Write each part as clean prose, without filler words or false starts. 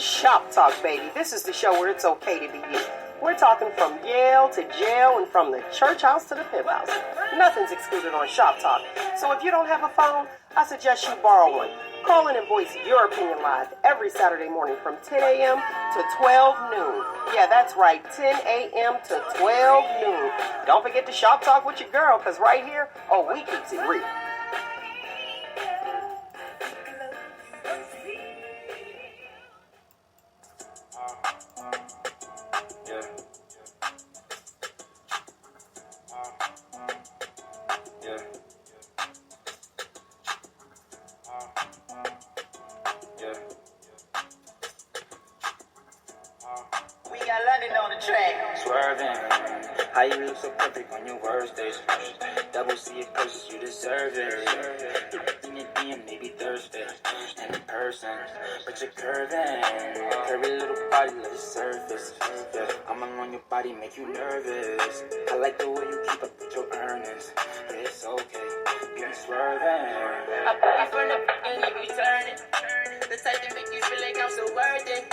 Shop Talk, baby. This is the show where it's okay to be you. We're talking from Yale to jail and from the church house to the pimp house. Nothing's excluded on Shop Talk. So if you don't have a phone, I suggest you borrow one. Call in and voice your opinion live every Saturday morning from 10 a.m. to 12 noon. Yeah, that's right, 10 a.m. to 12 noon. Don't forget to Shop Talk with your girl, because right here, we keeps it real. How you look so perfect on your worst days. Double C it purchase, you deserve it. In your DM, maybe Thursday. And in person, but you're curving. Curvy little body, let it surface. Yeah, I'm on your body, make you nervous. I like the way you keep up with your earnings. Yeah, it's okay, you're swerving. I put you from the and you return it. The type to make you feel like I'm so worth it.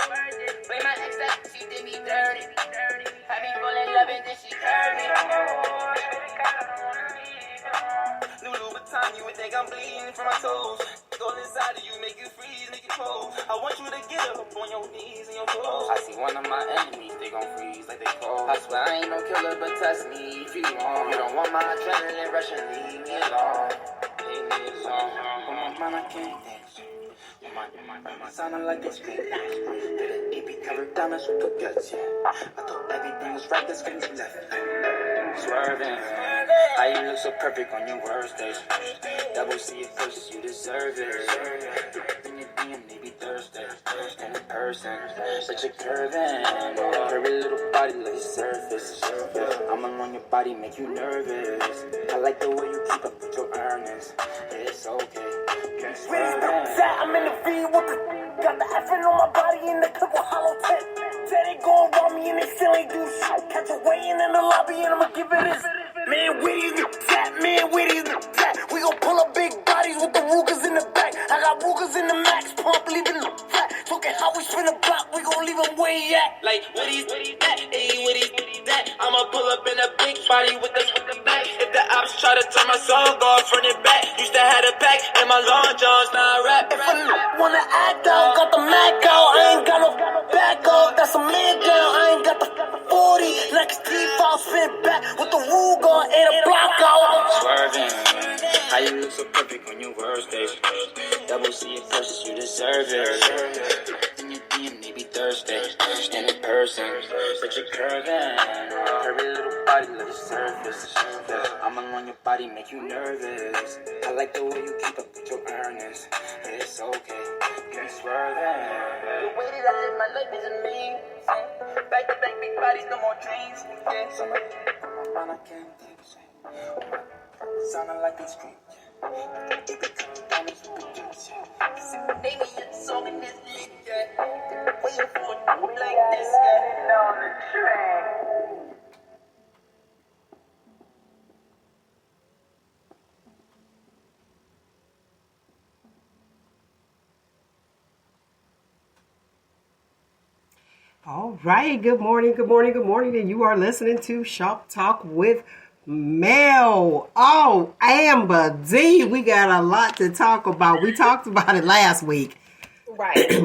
Play my ex that she did me dirty. Have me fall in love and then she curved me. Lulu, what time you would think I'm bleeding from my toes? Go inside of you, make you freeze, make you cold. I want you to get up on your knees and your toes. I see one of my enemies, they gon' freeze like they cold. I swear I ain't no killer, but test me if you want. You don't want my adrenaline rush and leave me alone. Leave me alone. On my mind, I can't dance. Sounding like this screen. The AP covered diamonds with the guts, yeah. I thought everything was right, the screens left. Swerving. How you look so perfect on your worst days. Double C it purchase, you deserve it. In your DM, maybe Thursday. And in person, but you're curving. Curvy little body, let it surface. I'm on your body, make you nervous. I like the way you keep up with your earnings. It's okay. I'm in the V with the got the effing on my body in the clip with hollow tip. Said they gon' rob me and they still ain't do shit. Catch a weighing in the lobby and I'ma give it this. Man, Witty's the tap, man, Witty's the tap. We gon' pull up big bodies with the Rugers in the back. I got Rugers in the max pump, leaving the flat. Talking how we spin the block, we gon' leave them where he at. Like Witty's that, ayy, Witty's that. I'ma pull up in a big body with the back. If the ops try to turn my song off, run it back. Used to have a pack and my long johns, now I rap. If I wanna act out, got the Mac out. I ain't got no back out, that's a man down. I ain't got the 40, like a T-File spin back with the Ruger and a block out. Swerving, how you look so perfect on your worst days. Double C it purchase, you deserve it. In your DM, maybe Thursday. And in person, but you're curving. Curvy little body, let it surface. I'm on your body, make you nervous. I like the way you keep up with your earnings. It's okay, you're swerving. The way that I live my life is amazing. Back to back, big bodies, no more dreams. Yeah, so much on I can't dance. Sounding like a street. Baby, it's so in this league, yeah. Waiting for a move like this, yeah. On the train. All right, good morning, and you are listening to Shop Talk with Mel. Oh, Amber D, we got a lot to talk about. We talked about it last week. Right.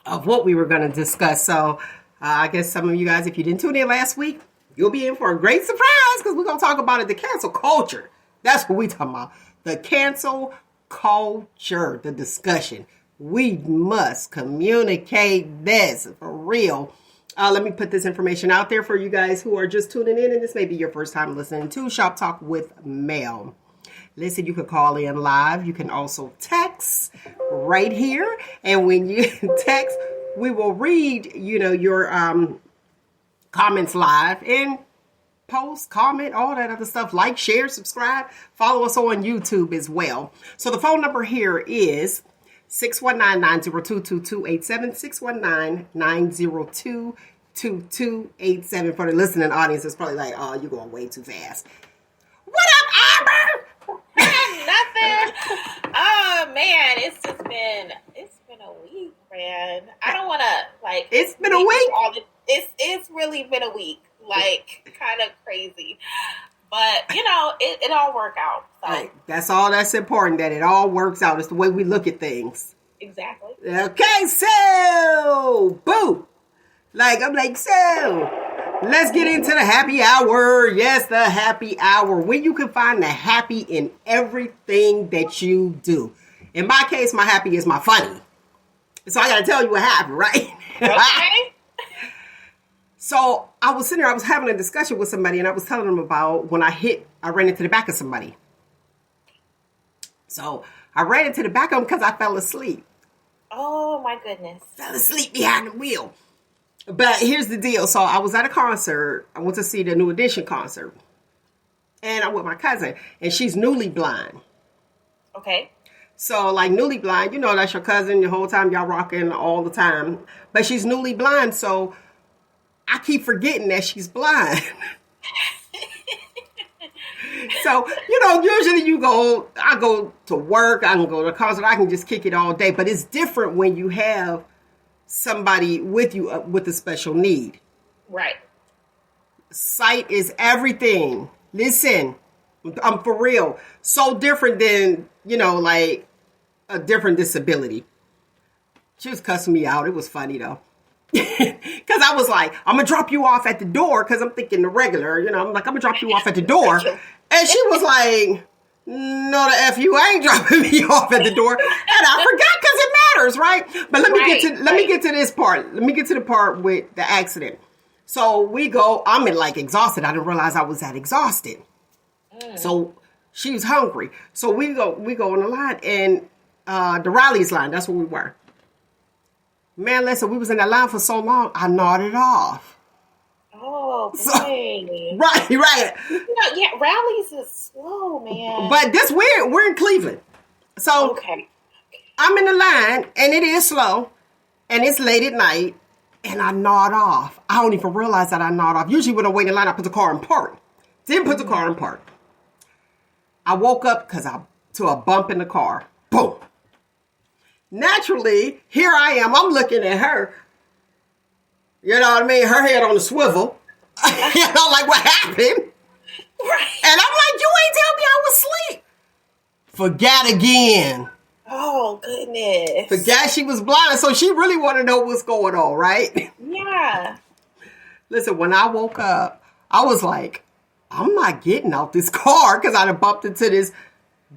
Of what we were going to discuss. So I guess some of you guys, if you didn't tune in last week, you'll be in for a great surprise because we're going to talk about it, the cancel culture. That's what we're talking about. The cancel culture, the discussion. We must communicate this for real. Let me put this information out there for you guys who are just tuning in, and this may be your first time listening to Shop Talk with Mel. Listen, you can call in live. You can also text right here. And when you text, we will read, your comments live and post, comment, all that other stuff. Like, share, subscribe. Follow us on YouTube as well. So the phone number here is 619-902-2287, 619-902-2287. For the listening audience, it's probably like, oh, you're going way too fast. What up, Amber? Nothing. Oh man, it's been a week, man. I don't want to It's been a week. It's really been a week. Like, kind of crazy. But, it all work out. So. Right. That's all that's important, that it all works out. It's the way we look at things. Exactly. Okay, so, boo. I'm like, so, let's get into the happy hour. Yes, the happy hour. Where you can find the happy in everything that you do. In my case, my happy is my funny. So I got to tell you what happened, right? Okay. So I was sitting there, I was having a discussion with somebody, and I was telling them about when I ran into the back of somebody. So I ran into the back of them because I fell asleep. Oh, my goodness. Fell asleep behind the wheel. But here's the deal. So I was at a concert. I went to see the New Edition concert. And I'm with my cousin, and she's newly blind. Okay. So, newly blind, that's your cousin the whole time, y'all rocking all the time. But she's newly blind, so I keep forgetting that she's blind. So, usually I go to work, I can go to a concert, I can just kick it all day. But it's different when you have somebody with you with a special need. Right. Sight is everything. Listen, I'm for real. So different than, a different disability. She was cussing me out. It was funny, though. Because I was like, I'm going to drop you off at the door, because I'm thinking the regular, I'm like, I'm going to drop you off at the door. And she was like, no, the F you, I ain't dropping me off at the door. And I forgot, because it matters, right? But let me get to this part. Let me get to the part with the accident. So we go, I'm exhausted. I didn't realize I was that exhausted. So she was hungry. So we go on the line, and the Riley's line, that's where we were. Man, listen, we was in that line for so long, I nodded off. Oh, so, dang. Right. Yeah, rallies is slow, man. But we're in Cleveland. So okay. I'm in the line, and it is slow, and it's late at night, and I nod off. I don't even realize that I nod off. Usually when I wait in line, I put the car in park. Didn't put the car in park. I woke up to a bump in the car. Boom. Naturally, here I am. I'm looking at her. You know what I mean? Her head on the swivel. What happened? Right. And I'm like, you ain't tell me I was asleep. Forgot again. Oh, goodness. Forgot she was blind. So she really want to know what's going on, right? Yeah. Listen, when I woke up, I was like, I'm not getting out this car, because I done bumped into this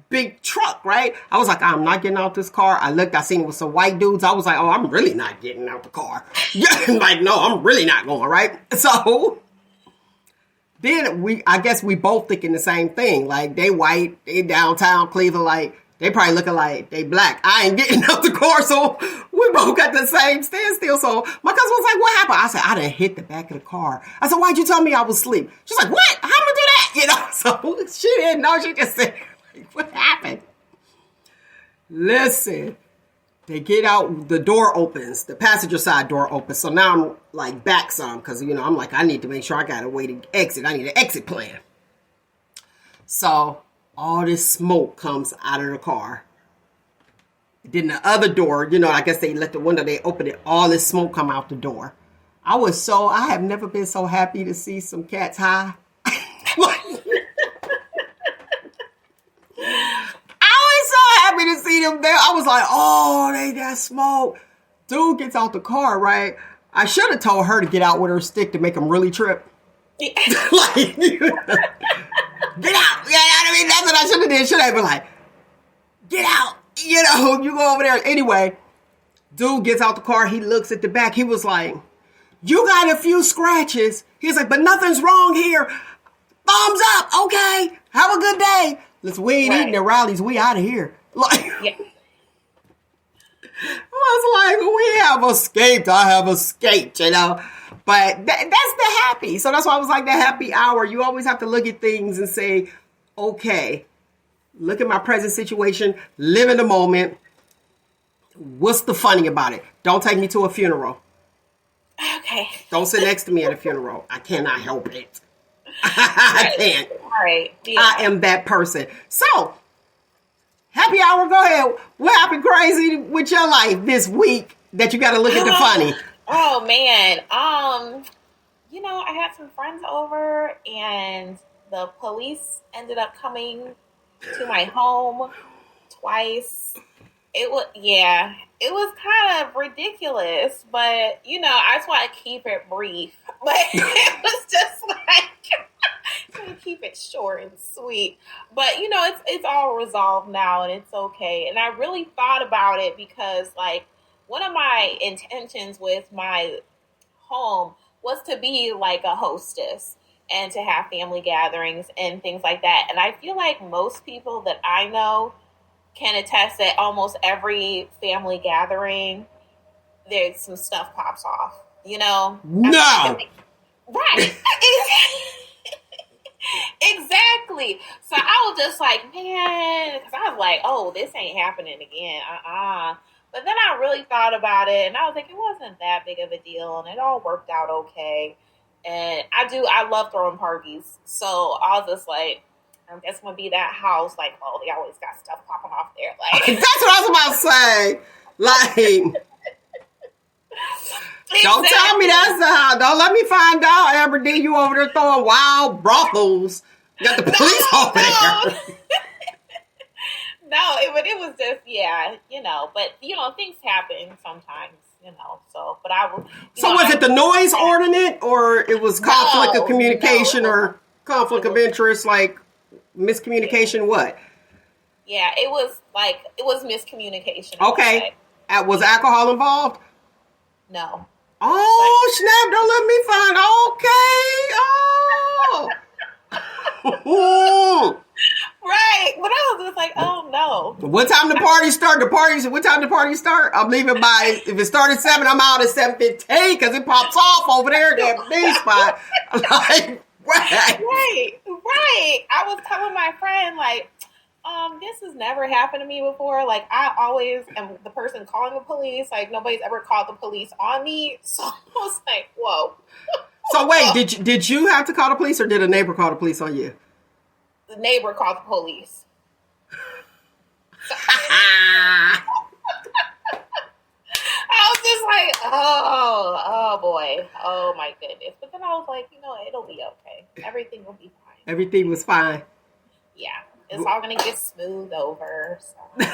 big truck, right? I was like, I'm not getting out this car. I looked, I seen it with some white dudes. I was like, oh, I'm really not getting out the car. No, I'm really not going, right? So then I guess we both thinking the same thing. They white, they downtown Cleveland, they probably looking like they black. I ain't getting out the car, so we both got the same standstill. So my cousin was like, what happened? I said, I done hit the back of the car. I said, why'd you tell me I was asleep? She's like, what? How am I do that? So she didn't know. She just said, what happened? Listen, they get out, the door opens, the passenger side door opens. So now I'm back some, because, I'm like, I need to make sure I got a way to exit. I need an exit plan. So all this smoke comes out of the car. Then the other door, I guess they let the window, they open it, all this smoke come out the door. I have never been so happy to see some cats high. Happy to see them there. I was like, oh, they got smoke. Dude gets out the car, right? I should have told her to get out with her stick to make him really trip. Get out. You know what I mean? That's what I should have did. Should have been like, get out. You go over there. Anyway, dude gets out the car. He looks at the back. He was like, you got a few scratches. He's like, but nothing's wrong here. Thumbs up. Okay. Have a good day. Listen, we ain't eating at Riley's. We out of here. I was like, we have escaped. I have escaped, But that's the happy. So that's why I was like, the happy hour. You always have to look at things and say, okay, look at my present situation. Live in the moment. What's the funny about it? Don't take me to a funeral. Okay. Don't sit next to me at a funeral. I cannot help it. I can't. All right. Yeah. I am that person. So, happy hour, go ahead. What happened crazy with your life this week that you got to look at the funny? Oh man. I had some friends over and the police ended up coming to my home twice. It was kind of ridiculous, but I just want to keep it brief. But it was just like keep it short and sweet. But it's all resolved now and it's okay. And I really thought about it because like one of my intentions with my home was to be like a hostess and to have family gatherings and things like that. And I feel like most people that I know can attest that almost every family gathering, there's some stuff pops off. No. Right. Exactly. So I was just like, man, because I was like, oh, this ain't happening again. But then I really thought about it, and I was like, it wasn't that big of a deal, and it all worked out okay. And I love throwing parties. So I was just like, I'm just going to be that house, like, oh, they always got stuff popping off there. Like, that's what I was about to say. Like, don't tell me that's the house. Don't let me find out, Aberdeen, you over there throwing wild brothels. You got the police over there. No, it was just, but, things happen sometimes, so, but I was. So was it the noise ordinance or it was conflict of communication or conflict of interest, like miscommunication, what? Yeah, it was miscommunication. Okay. Was alcohol involved? No. Oh, snap, don't let me find, okay. Oh. Right. But I was just like, oh no. What time the party start? What time the party start? I'm leaving by, if it started 7, I'm out at 7:15 because it pops off over there at that B spot. Like, right. I was telling my friend, like, this has never happened to me before. Like, I always am the person calling the police. Like, nobody's ever called the police on me. So I was like, whoa. So wait, did you have to call the police or did a neighbor call the police on you? The neighbor called the police. So, I was just like, oh boy. Oh my goodness. But then I was like, it'll be okay. Everything will be fine. Everything was fine. Yeah. It's all going to get smoothed over. So. And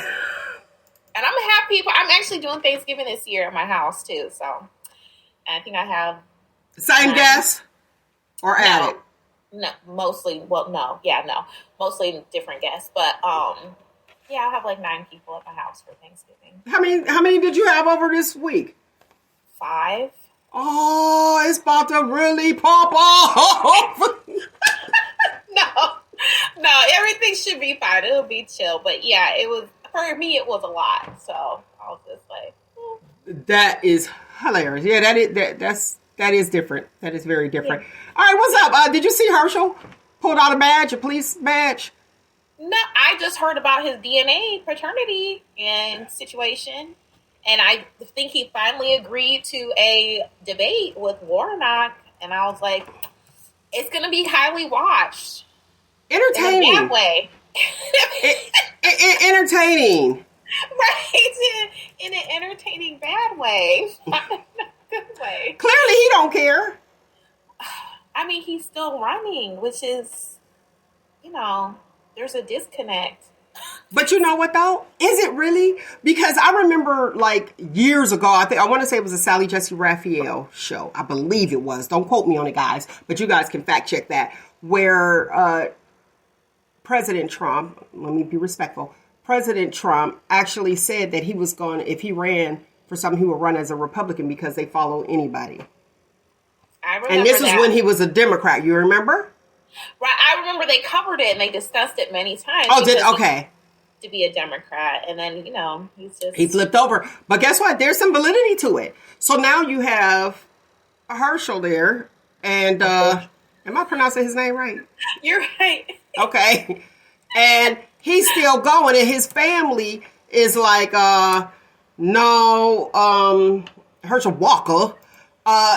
I'm happy. I'm actually doing Thanksgiving this year at my house too. So I think I have. Same guests? Or added? No, mostly. Well, no. Yeah, no. Mostly different guests. But yeah, I have like 9 people at my house for Thanksgiving. How many did you have over this week? 5. Oh, it's about to really pop off. No, everything should be fine. It'll be chill. But yeah, for me, it was a lot. So I was just like, That is hilarious. Yeah, that is different. That is very different. Yeah. All right, what's up? Did you see Herschel pulled out a police badge? No, I just heard about his DNA paternity and situation. And I think he finally agreed to a debate with Warnock. And I was like, it's going to be highly watched. Entertaining. In a bad way. Entertaining. Right. In an entertaining bad way. Not in a good way. Clearly he don't care. I mean, he's still running, which is, there's a disconnect. But you know what though? Is it really? Because I remember like years ago, I want to say it was a Sally Jesse Raphael show. I believe it was. Don't quote me on it, guys. But you guys can fact check that. Where President Trump, let me be respectful, President Trump actually said that he was going, if he ran for something, he would run as a Republican because they follow anybody. I remember and this that. was when he was a Democrat. You remember? Right. I remember they covered it and they discussed it many times. Oh, okay. To be a Democrat. And then, he flipped over. But guess what? There's some validity to it. So now you have a Herschel there. And am I pronouncing his name right? You're right. Okay. And he's still going. And his family is like, no, Herschel Walker.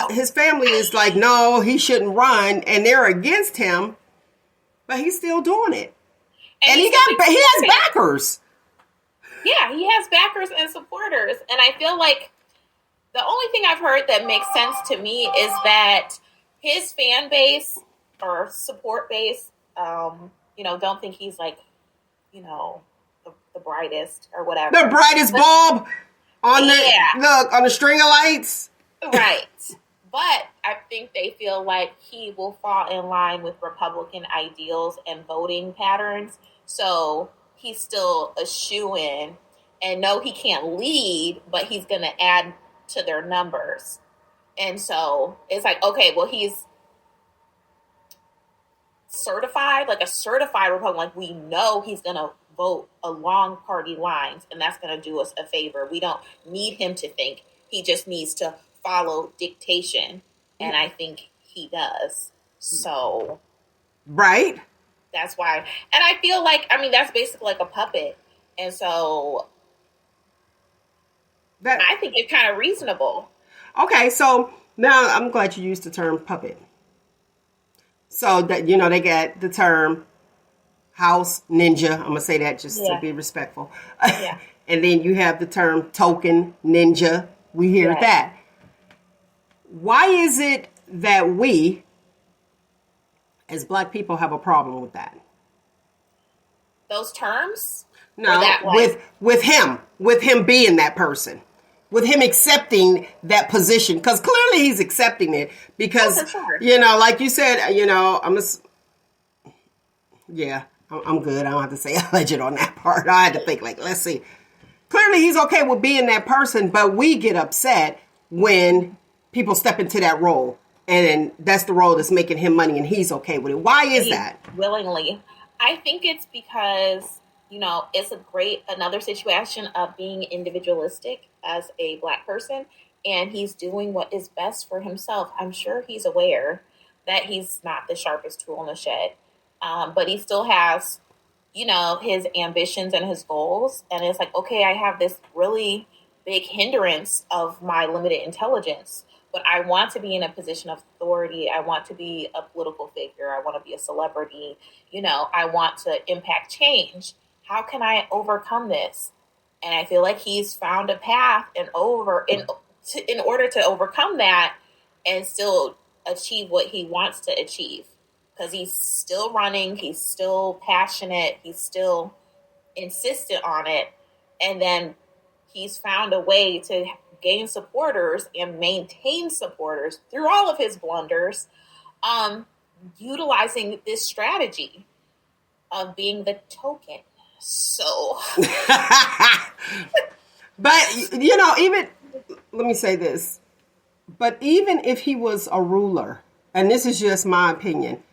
His family is like, no, he shouldn't run. And they're against him. But he's still doing it. And he has backers. Yeah, he has backers and supporters. And I feel like The only thing I've heard that makes sense to me is that his fan base or support base, don't think he's like, the brightest or whatever. The brightest bulb on on the string of lights. Right. But I think they feel like he will fall in line with Republican ideals and voting patterns. So he's still a shoo-in. And no, he can't lead, but he's going to add to their numbers. And so it's like, okay, well, he's certified, like a certified Republican. Like, we know he's going to vote along party lines, and that's going to do us a favor. We don't need him to think. He just needs to follow dictation, and I think he does. So, right, that's why. And I feel like, that's basically like a puppet, and so I think it's kind of reasonable. Okay, so now I'm glad you used the term puppet. So that they got the term house ninja. I'm gonna say that just to be respectful. Yeah. And then you have the term token ninja. We hear that. Why is it that we, as Black people, have a problem with that? Those terms? No, with him being that person, with him accepting that position, because clearly he's accepting it. Because like you said, I'm good. I don't have to say alleged on that part. I had to think let's see. Clearly he's okay with being that person, but we get upset when people step into that role, and that's the role that's making him money, and he's okay with it. Why is that? Willingly. I think it's because, it's another situation of being individualistic as a Black person, and he's doing what is best for himself. I'm sure he's aware that he's not the sharpest tool in the shed, but he still has, his ambitions and his goals, and it's like, okay, I have this really big hindrance of my limited intelligence, but I want to be in a position of authority. I want to be a political figure. I want to be a celebrity. I want to impact change. How can I overcome this? And I feel like he's found a path in order to overcome that and still achieve what he wants to achieve. Because he's still running, he's still passionate, he's still insistent on it. And then he's found a way to gain supporters and maintain supporters through all of his blunders, utilizing this strategy of being the token. So, but even let me say this, but even if he was a ruler, and this is just my opinion,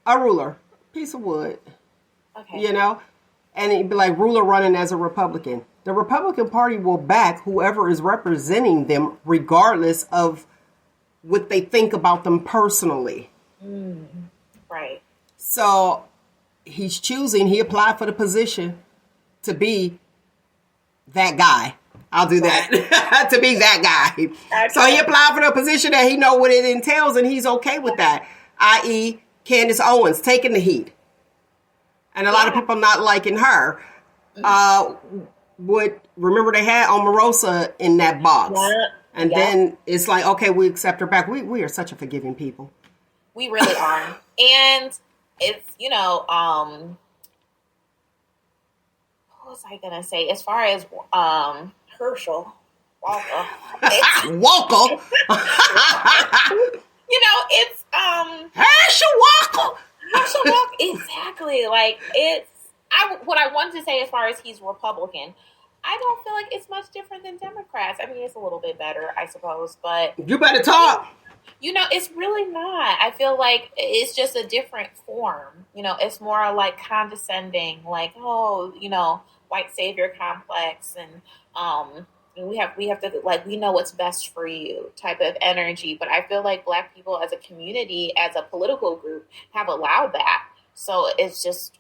a ruler, piece of wood, okay, and it'd be like ruler running as a Republican. The Republican Party will back whoever is representing them, regardless of what they think about them personally. Right. So he applied for the position to be that guy. I'll do that. To be that guy. Okay. So he applied for the position that he know what it entails, and he's okay with that. I.e., Candace Owens taking the heat. And a lot of people not liking her. Remember they had Omarosa in that box. Yeah. And then it's like, okay, we accept her back. We are such a forgiving people. We really are. And it's, what was I going to say? As far as Herschel Walker. Walker? It's Herschel Walker. Herschel Walker, exactly. Like, what I wanted to say as far as he's Republican, I don't feel like it's much different than Democrats. I mean, it's a little bit better, I suppose, but you better talk. It's really not. I feel like it's just a different form. It's more like condescending, like, white savior complex, and we have to, like, we know what's best for you type of energy. But I feel like Black people as a community, as a political group, have allowed that. So it's just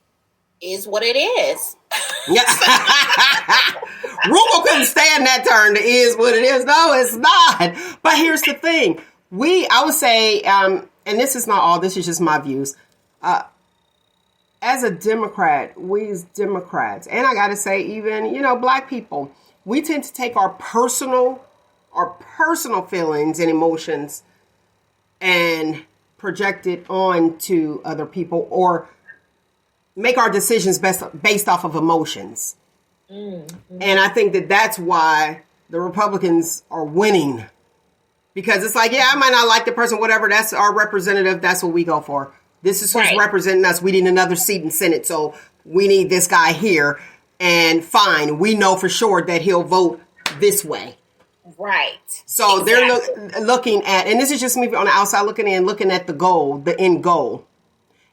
is what it is. Yeah. Rugal couldn't stand that term. It is what it is. No, it's not. But here's the thing. I would say, and this is not all, this is just my views. As a Democrat, we as Democrats, and I got to say even, Black people, we tend to take our personal our personal feelings and emotions and project it onto other people or make our decisions based off of emotions. Mm-hmm. And I think that that's why the Republicans are winning. Because it's like, yeah, I might not like the person, whatever. That's our representative. That's what we go for. This is who's representing us. We need another seat in Senate, so we need this guy here. And fine, we know for sure that he'll vote this way. Right. So they're looking at, and this is just me on the outside looking in, looking at the goal, the end goal,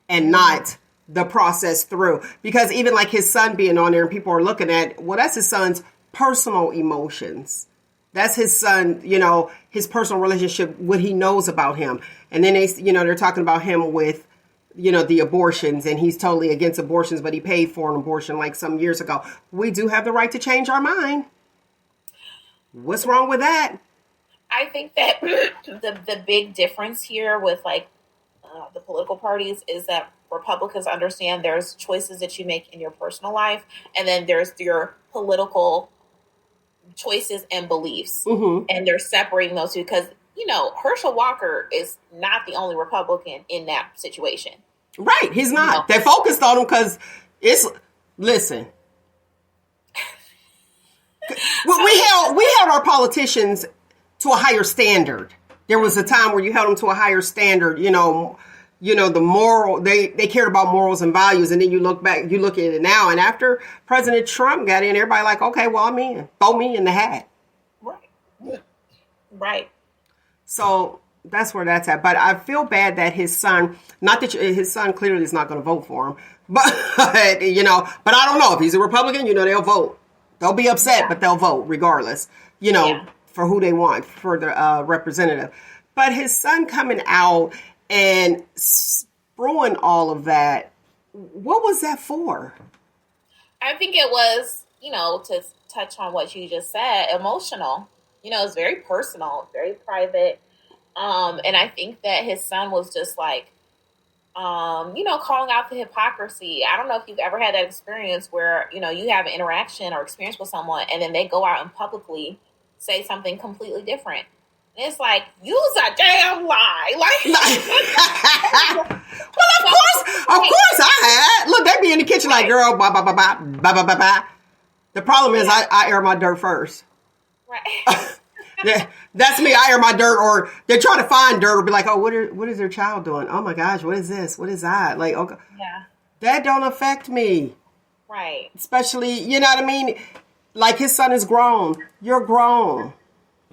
and not the process through. Because even like his son being on there and people are looking at, well, that's his son's personal emotions. That's his son, his personal relationship, what he knows about him. And then they're talking about him with, the abortions, and he's totally against abortions, but he paid for an abortion like some years ago. We do have the right to change our mind. What's wrong with that? I think that the big difference here with the political parties is that Republicans understand there's choices that you make in your personal life, and then there's your political choices and beliefs, and they're separating those two because Herschel Walker is not the only Republican in that situation. Right, he's not. They focused on him because listen. We held our politicians to a higher standard. There was a time where you held them to a higher standard. The moral. They cared about morals and values. And then you look back, you look at it now. And after President Trump got in, everybody like, okay, well, I'm in. Throw me in the hat. Right. So that's where that's at. But I feel bad that his son. Not that his son clearly is not going to vote for him. But But I don't know if he's a Republican. They'll vote. They'll be upset, but they'll vote regardless, for who they want, for the representative. But his son coming out and spewing all of that, what was that for? I think it was, to touch on what you just said, emotional. It's very personal, very private. And I think that his son was just like, calling out the hypocrisy. I don't know if you've ever had that experience where, you have an interaction or experience with someone and then they go out and publicly say something completely different. And it's like, use a damn lie. Well, of course I had. Look, they be in the kitchen like, girl, blah, blah, blah, blah, blah, blah, blah, blah. The problem is I air my dirt first. Right. That's me. I air my dirt, or they're trying to find dirt, or be like, oh, what is their child doing? Oh my gosh, what is this? What is that? Like, okay, that don't affect me, right? Especially, you know what I mean? Like his son is grown. You're grown.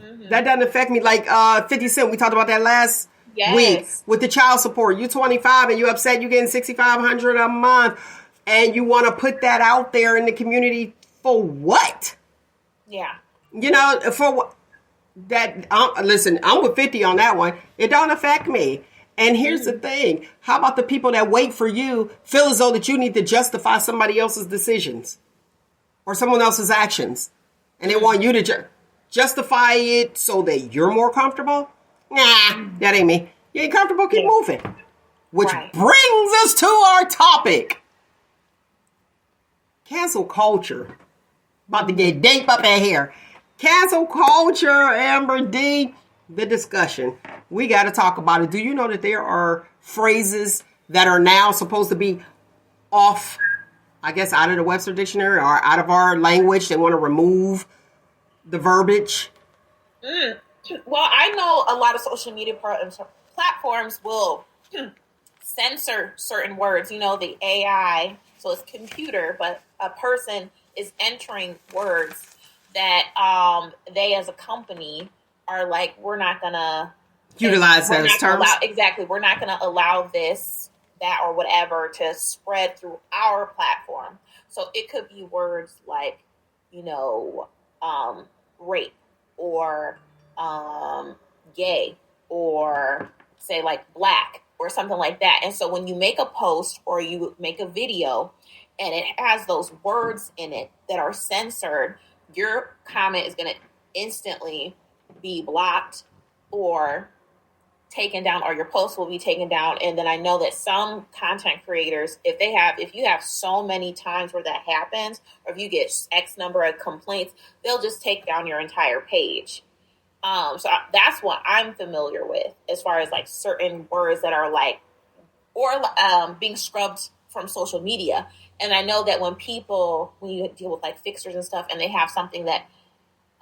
Mm-hmm. That doesn't affect me. Like 50 Cent, we talked about that last week with the child support. You 25 and you upset you getting $6,500 a month, and you want to put that out there in the community for what? Yeah, for what? That listen, I'm with 50 on that one. It don't affect me. And here's the thing: how about the people that wait for you feel as though that you need to justify somebody else's decisions or someone else's actions, and they want you to justify it so that you're more comfortable? Nah, that ain't me. You ain't comfortable? Keep moving. Which brings us to our topic: cancel culture. About to get deep up in here. Cancel culture, Amber D, the discussion. We got to talk about it. Do you know that there are phrases that are now supposed to be off, I guess, out of the Webster Dictionary or out of our language? They want to remove the verbiage. Well, I know a lot of social media platforms will censor certain words. The AI, so it's computer, but a person is entering words that they as a company are like, we're not gonna utilize those terms. Exactly. We're not gonna allow this, that, or whatever to spread through our platform. So it could be words like, rape or gay or say like black or something like that. And so when you make a post or you make a video and it has those words in it that are censored, your comment is going to instantly be blocked or taken down, or your post will be taken down. And then I know that some content creators, if you have so many times where that happens, or if you get X number of complaints, they'll just take down your entire page. That's what I'm familiar with as far as like certain words that are like, or being scrubbed from social media. And I know that when you deal with like fixers and stuff, and they have something that,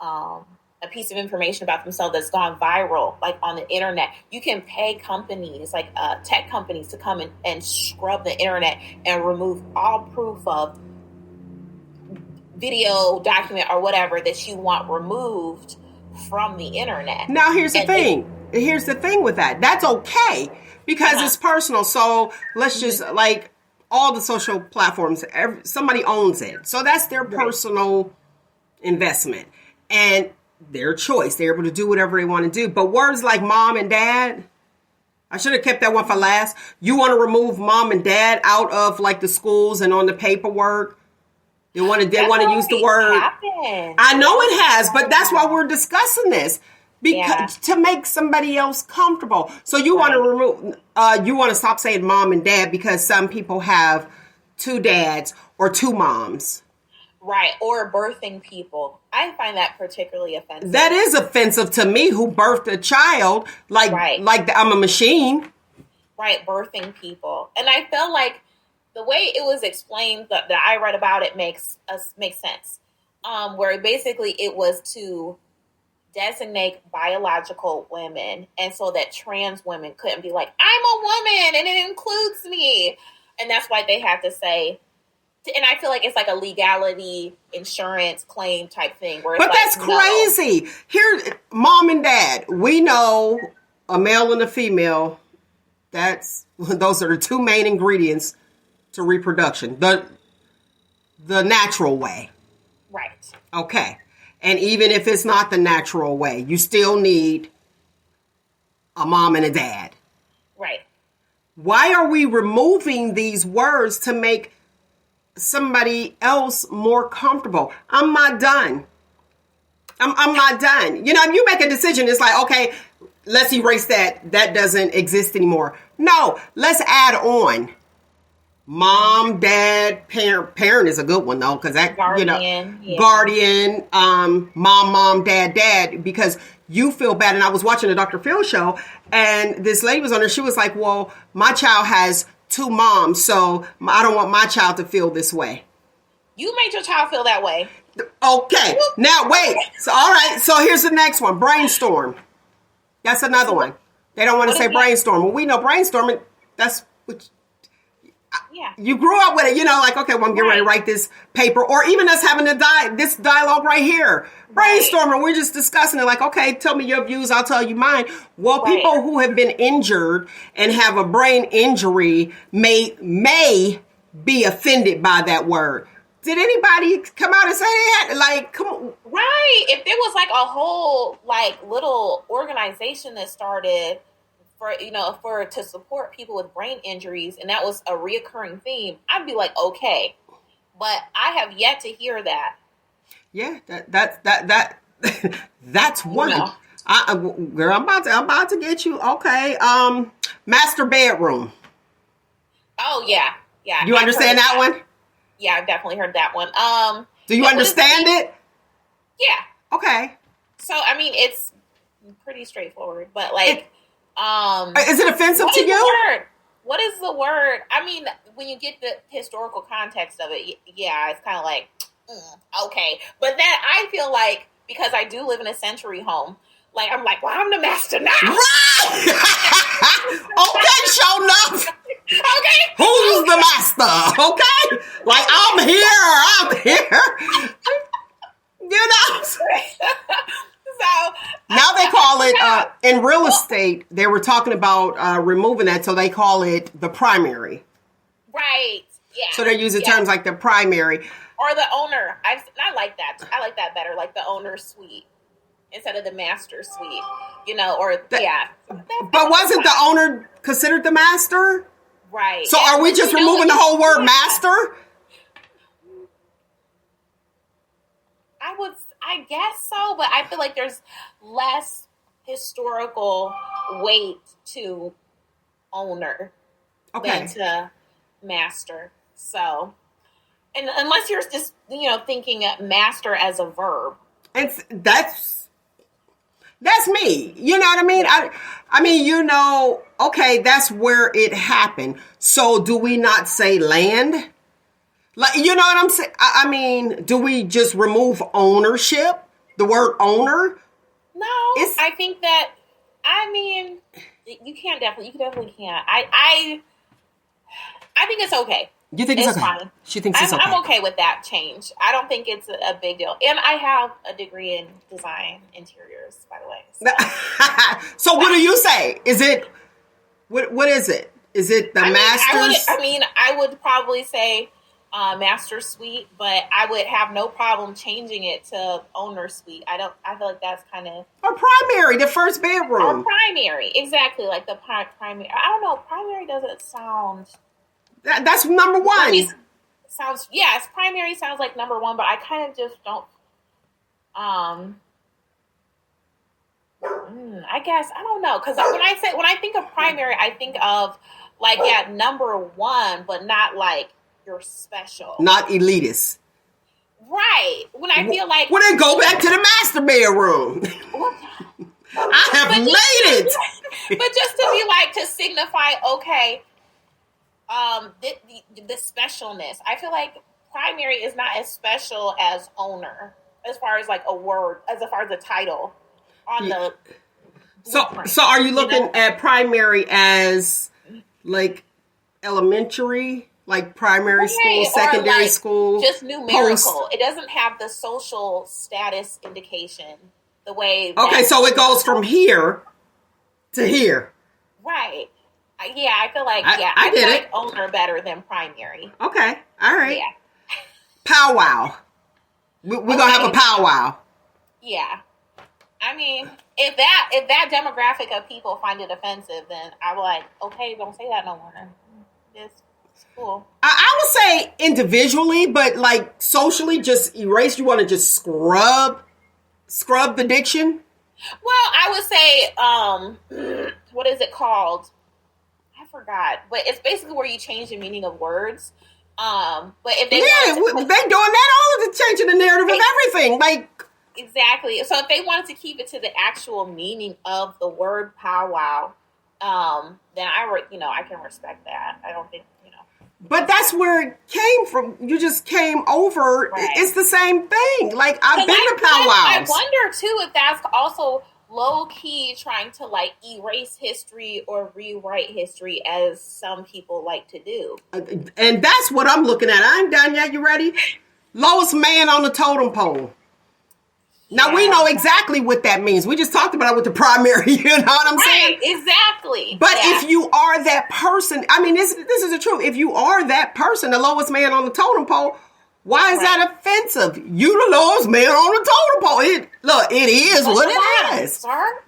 a piece of information about themselves that's gone viral, like on the internet, you can pay companies, like tech companies, to come in and scrub the internet and remove all proof of video, document, or whatever that you want removed from the internet. Now, here's the thing. Here's the thing with that. That's okay because it's personal. So let's just like all the social platforms, somebody owns it. So that's their personal investment and their choice. They're able to do whatever they want to do. But words like mom and dad, I should have kept that one for last. You want to remove mom and dad out of like the schools and on the paperwork. They want to use the word. I know it has, but that's why we're discussing this. Because to make somebody else comfortable. So you want to remove, you want to stop saying mom and dad because some people have two dads or two moms. Right. Or birthing people. I find that particularly offensive. That is offensive to me who birthed a child like I'm a machine. Right. Birthing people. And I felt like the way it was explained that I read about it makes sense. Where basically it was to designate biological women, and so that trans women couldn't be like, I'm a woman and it includes me. And that's why they had to say, and I feel like it's like a legality insurance claim type thing. Where it's but that's crazy. Here, mom and dad, we know a male and a female. Those are the two main ingredients to reproduction. The natural way. Right. Okay. And even if it's not the natural way, you still need a mom and a dad. Right. Why are we removing these words to make somebody else more comfortable? I'm not done. I'm not done. You know, if you make a decision, it's like, okay, let's erase that. That doesn't exist anymore. No, let's add on. Mom, dad, parent. Parent is a good one though, because that guardian, guardian, mom, dad, because you feel bad. And I was watching the Dr. Phil show, and this lady was on there. She was like, "Well, my child has two moms, so I don't want my child to feel this way." You made your child feel that way. Okay, now wait. So all right. So here's the next one: brainstorm. That's another one. They don't want to say brainstorm. Well, we know brainstorming. That's what. You grew up with it, you know, like, okay, well, I'm getting ready to write this paper, or even us having this dialogue right here, brainstorming. We're just discussing it like, okay, tell me your views, I'll tell you mine. Well, people who have been injured and have a brain injury may be offended by that word. Did anybody come out and say they had, like, come on? Right. If there was like a whole, like, little organization that started to support people with brain injuries, and that was a reoccurring theme, I'd be like, okay. But I have yet to hear that. Yeah, that's one. You know. Girl, I'm about to get you. Okay, master bedroom. Oh yeah. You understand that one? Yeah, I've definitely heard that one. Do you understand it? Yeah. Okay. So I mean, it's pretty straightforward, but like. Is it offensive to you? What is the word? I mean, when you get the historical context of it, yeah, it's kind of like, okay. But then I feel like, because I do live in a century home, like, I'm like, well, I'm the master now. Right! Okay, show enough. Okay. Who's the master? Okay? Like, I'm here. You know? So now they call it in real estate. They were talking about removing that, so they call it the primary. Right. Yeah. So they're using terms like the primary or the owner. I like that. I like that better, like the owner suite instead of the master suite. You know, But wasn't the owner considered the master? Right. So are we just removing the whole word master? I guess so, but I feel like there's less historical weight to owner than to master. So, and unless you're just, you know, thinking master as a verb. And that's That's me. You know what I mean? I mean, okay, that's where it happened. So do we not say land? Like, you know what I'm saying? I mean, do we just remove ownership? The word owner? No, I think that, I mean, you definitely can't. I think it's okay. You think it's okay? Fine. She thinks it's okay. I'm okay with that change. I don't think it's a big deal. And I have a degree in design interiors, by the way. So what do you say? Is it, what is it? Is it the master's? I would probably say master's suite, but I would have no problem changing it to owner suite. I feel like that's kind of... Or primary, the first bedroom. Or primary, exactly, like the primary. I don't know, primary doesn't sound... That's number one. Yes, primary sounds like number one, but I kind of just don't. I guess I don't know, because when I think of primary, I think of like number one, but not like you're special, not elitist. Right. When I feel like, well, then go back to the master bedroom. I have made it. But just to be like, to signify, okay. The specialness. I feel like primary is not as special as owner, as far as like a word, as far as a title on the. So are you looking at primary as like elementary, like primary school, secondary school, just numerical? It doesn't have the social status indication the way. Okay, so it goes from here to here. Right. Yeah, I feel like I feel get like owner better than primary. Okay, all right. Yeah. Powwow. We're gonna have a powwow. Yeah, I mean, if that demographic of people find it offensive, then I'm like, okay, don't say that no more. It's cool. I would say individually, but like socially, just erase. You want to just scrub the diction. Well, I would say, what is it called? Forgot, but it's basically where you change the meaning of words. But if they they're doing that all of the changing the narrative of everything, like exactly. So if they wanted to keep it to the actual meaning of the word powwow, then I can respect that. I don't think But that's where it came from. You just came over. Right. It's the same thing. Like I've been to powwows. I wonder too if that's also low key trying to like erase history or rewrite history, as some people like to do. And that's what I'm looking at. I ain't done yet. You ready? Lowest man on the totem pole. Now we know exactly what that means. We just talked about it with the primary. You know what I'm saying? Exactly. But if you are that person, I mean, this is the truth. If you are that person, the lowest man on the totem pole, why is that offensive? You the lowest man on the totem pole. It is what it is. Sir?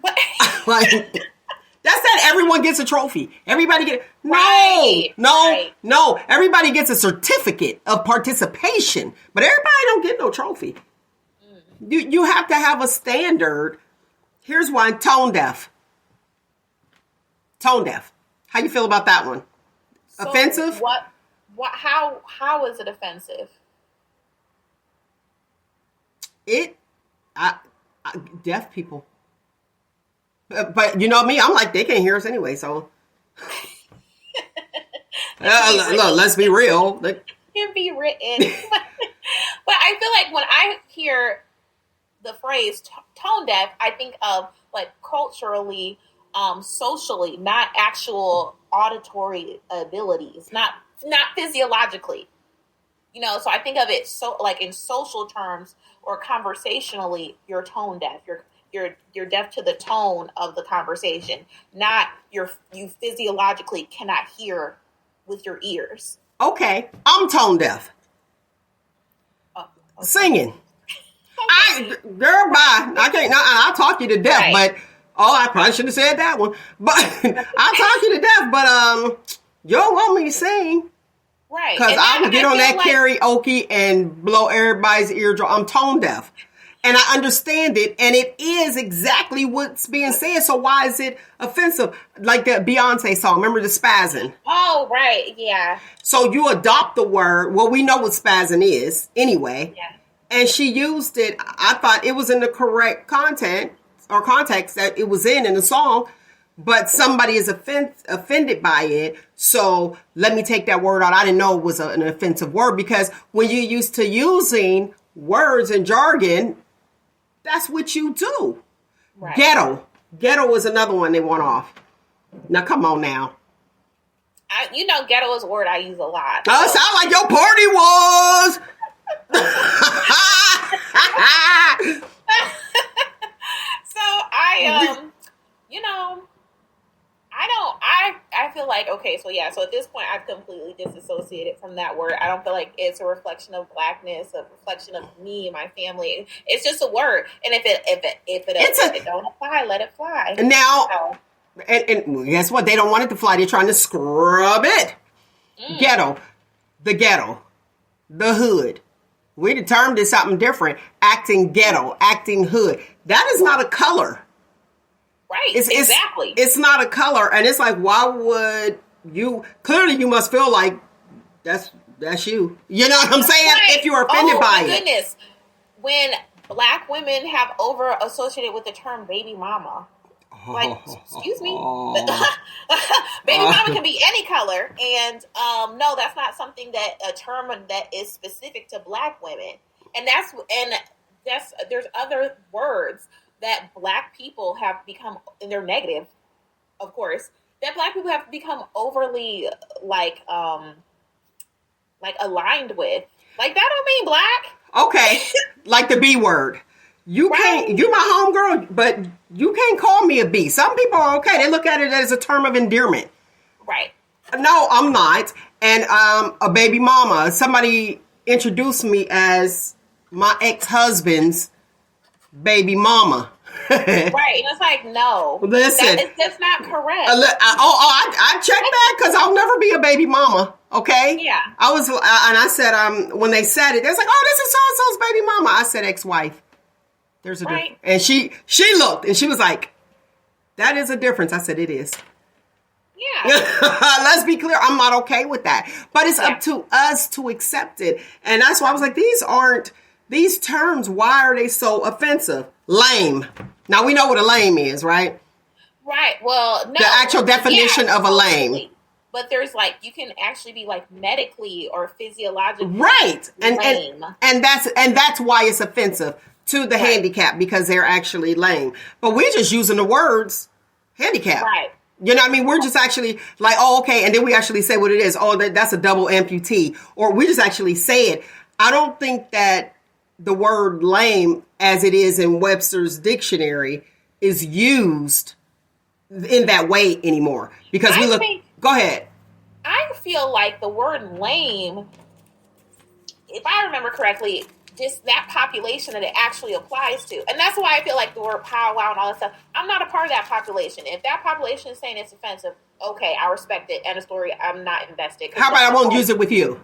Like, that's that everyone gets a trophy. Everybody get no. Everybody gets a certificate of participation, but everybody don't get no trophy. You have to have a standard. Here's one: tone deaf. Tone deaf. How you feel about that one? So offensive? What? How is it offensive? Deaf people. But you know me, I'm like, they can't hear us anyway, so. Look, let's be real. It can be written. But I feel like when I hear the phrase tone deaf, I think of like culturally, socially, not actual auditory abilities, not physiologically. So I think of it so like in social terms or conversationally, you're tone deaf. You're deaf to the tone of the conversation, not you physiologically cannot hear with your ears. Okay, I'm tone deaf. Okay. Singing. Girl, bye. I can't. I'll talk you to death, right. But I probably shouldn't have said that one. But I'll talk you to death. But you don't want me to sing. Right. Because I would get on that karaoke and blow everybody's eardrum. I'm tone deaf. And I understand it. And it is exactly what's being said. So why is it offensive? Like that Beyonce song. Remember the spazzing? Oh, right. Yeah. So you adopt the word. Well, we know what spazzing is anyway. Yeah. And she used it. I thought it was in the correct content. or context that it was in the song, but somebody is offended by it. So let me take that word out. I didn't know it was an offensive word, because when you're used to using words and jargon, that's what you do. Right. Ghetto is another one they want off. Now, come on now. Ghetto is a word I use a lot. Oh, it sounds like your party was. So I feel like, okay, so at this point I've completely disassociated from that word. I don't feel like it's a reflection of blackness, a reflection of me and my family. It's just a word. And if it don't apply, let it fly. Now, and guess what? They don't want it to fly. They're trying to scrub it. Ghetto, the hood. We determined it's something different. Acting ghetto, acting hood. That is not a color. Right, exactly. It's not a color. And it's like, why would you? Clearly, you must feel like that's you. You know what I'm saying? Right. If you're offended by it. Oh, my goodness. When black women have over associated with the term baby mama. Like, excuse me? Baby mama can be any color. And no, that's not something a term that is specific to black women. And there's other words that black people have become, and they're negative, of course, that black people have become overly aligned with. Like, that don't mean black. Okay. Like the B word. You can't, you my homegirl, but you can't call me a B. Some people are okay. They look at it as a term of endearment. Right. No, I'm not. And a baby mama, somebody introduced me as my ex-husband's baby mama. Right. And it's like, no. Listen. That's not correct. I checked that because I'll never be a baby mama. Okay? Yeah. I was, and I said, when they said it, they was like, oh, this is so-and-so's baby mama. I said ex-wife. There's a difference. And she looked and she was like, that is a difference. I said, it is. Yeah. Let's be clear. I'm not okay with that. But it's up to us to accept it. And that's why I was like, these terms, why are they so offensive? Lame. Now we know what a lame is, right? Right. Well, no. The actual definition of a lame. But there's you can actually be medically or physiologically right. lame. And that's why it's offensive to the handicap, because they're actually lame. But we're just using the words handicap. Right. You know what I mean? We're just actually like, oh, okay. And then we actually say what it is. Oh, that's a double amputee. Or we just actually say it. I don't think that the word lame, as it is in Webster's dictionary, is used in that way anymore. Because go ahead. I feel like the word lame, if I remember correctly, just that population that it actually applies to. And that's why I feel like the word powwow and all that stuff, I'm not a part of that population. If that population is saying it's offensive, okay, I respect it. End of story. I'm not invested. How about I won't use it with you?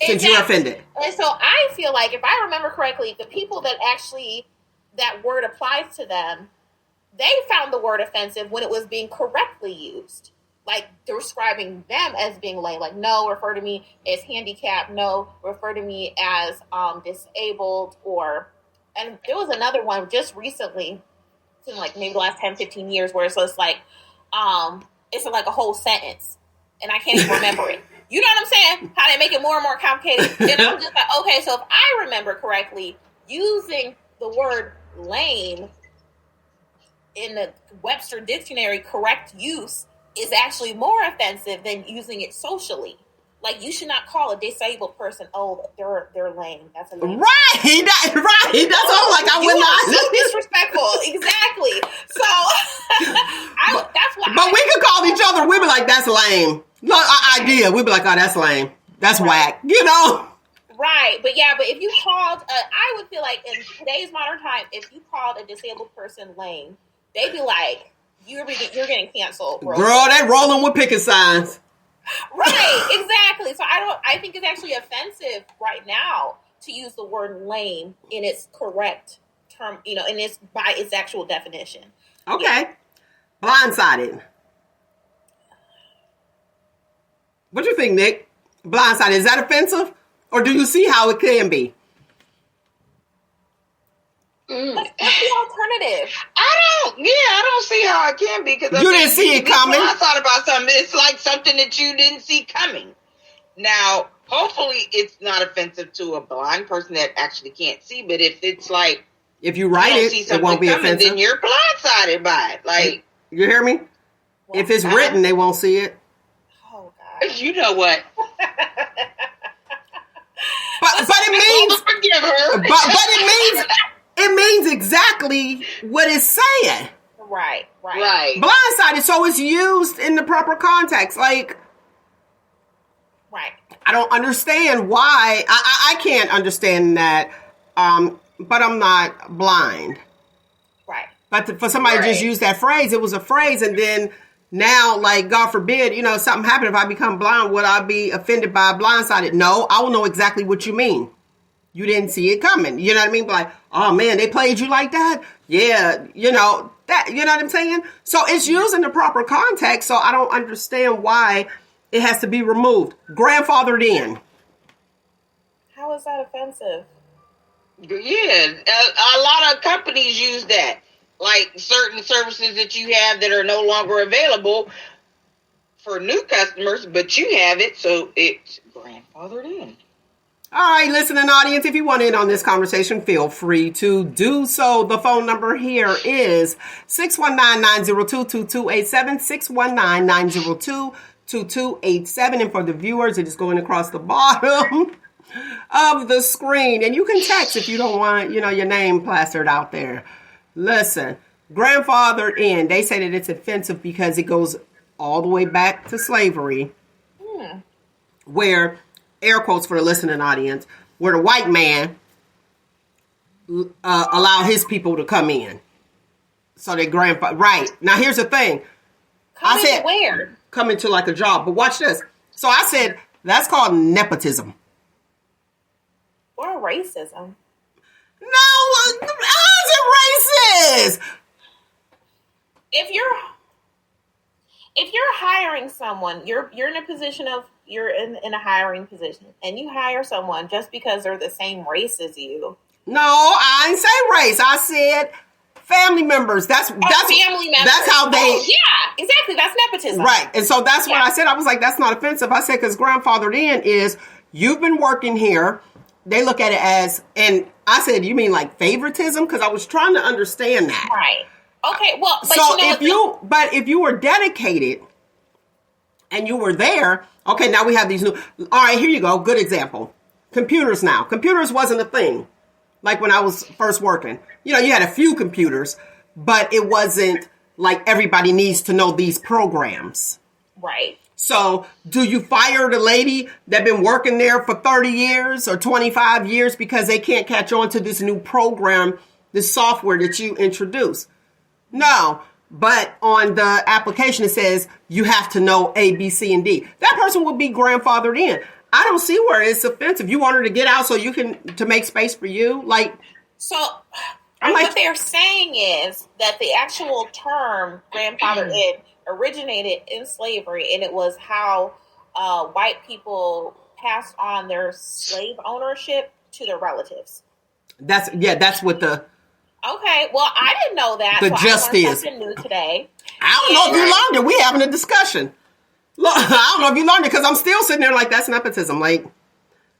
Since you're offended. And so I feel like, if I remember correctly, the people that word applies to them, they found the word offensive when it was being correctly used. Like, describing them as being lame. Like, no, refer to me as handicapped. No, refer to me as disabled. And there was another one just recently, in maybe the last 10, 15 years, where it's just it's like a whole sentence. And I can't even remember it. You know what I'm saying? How they make it more and more complicated. And I'm just like, okay, so if I remember correctly, using the word lame in the Webster Dictionary, correct use is actually more offensive than using it socially. Like, you should not call a disabled person, oh, they're lame. That's a lame. Right. That's all. Like, I would not. So disrespectful. Exactly. So that's why. But we could call each other. We'd be like, that's lame. No idea. We'd be like, oh, that's lame. That's whack. You know. Right. But if you called, I would feel like in today's modern time, if you called a disabled person lame, they'd be like, you're getting canceled, bro. Girl, they rolling with picket signs. Right, exactly. So I think it's actually offensive right now to use the word lame in its correct term, in its by its actual definition. Okay. Yeah. Blindsided. What do you think, Nick? Blindsided, is that offensive? Or do you see how it can be? What's the alternative? I I don't see how it can be because You didn't see it coming. I thought about something. It's like something that you didn't see coming. Now, hopefully, it's not offensive to a blind person that actually can't see. But if it's like if you write it won't be offensive. Then you're blindsided by it. Like, you hear me? If it's written, they won't see it. Oh God! You know what? But it means forgive her. But it means exactly what it's saying. Right. Blindsided, so it's used in the proper context. Like, right. I don't understand why. I can't understand that. But I'm not blind. Right. But for somebody to just use that phrase, it was a phrase, and then now, like, God forbid, something happened. If I become blind, would I be offended by blindsided? No, I will know exactly what you mean. You didn't see it coming. You know what I mean? Like, oh man, they played you like that? Yeah, that, you know what I'm saying? So it's used in the proper context, so I don't understand why it has to be removed. Grandfathered in. How is that offensive? Yeah, a lot of companies use that. Like certain services that you have that are no longer available for new customers, but you have it, so it's grandfathered in. All right, listening audience, if you want in on this conversation, feel free to do so. The phone number here is 619-902-2287, 619-902-2287. And for the viewers, it is going across the bottom of the screen. And you can text if you don't want, your name plastered out there. Listen, grandfathered in, they say that it's offensive because it goes all the way back to slavery, where, air quotes for the listening audience, where the white man allowed his people to come in. So they grandfather. Right. Now, here's the thing. Come in where? Come into like a job. But watch this. So I said, that's called nepotism. Or racism. No, how is it racist? If you're hiring someone, you're in a position of you're in a hiring position, and you hire someone just because they're the same race as you. No, I didn't say race. I said family members. That's family members. That's how they. Oh, yeah, exactly. That's nepotism. Right, and so that's what I said. I was like, that's not offensive. I said because grandfathered in is you've been working here. They look at it as, and I said, you mean like favoritism? Because I was trying to understand that. Right. Okay. Well, but so if you were dedicated and you were there, okay, now we have these new. All right, here you go. Good example. Computers now. Computers wasn't a thing. Like when I was first working, you had a few computers, but it wasn't like everybody needs to know these programs. Right. So do you fire the lady that been working there for 30 years or 25 years because they can't catch on to this new program, this software that you introduce? No, but on the application it says you have to know A, B, C, and D. That person will be grandfathered in. I don't see where it's offensive. You want her to get out so you to make space for you? Like, so what they're saying is that the actual term grandfathered in originated in slavery, and it was how white people passed on their slave ownership to their relatives. That's what the. Okay, well, I didn't know that. The gist is something new today. I don't know if you learned it. We having a discussion. Look, I don't know if you learned it because I'm still sitting there like that's nepotism. Like,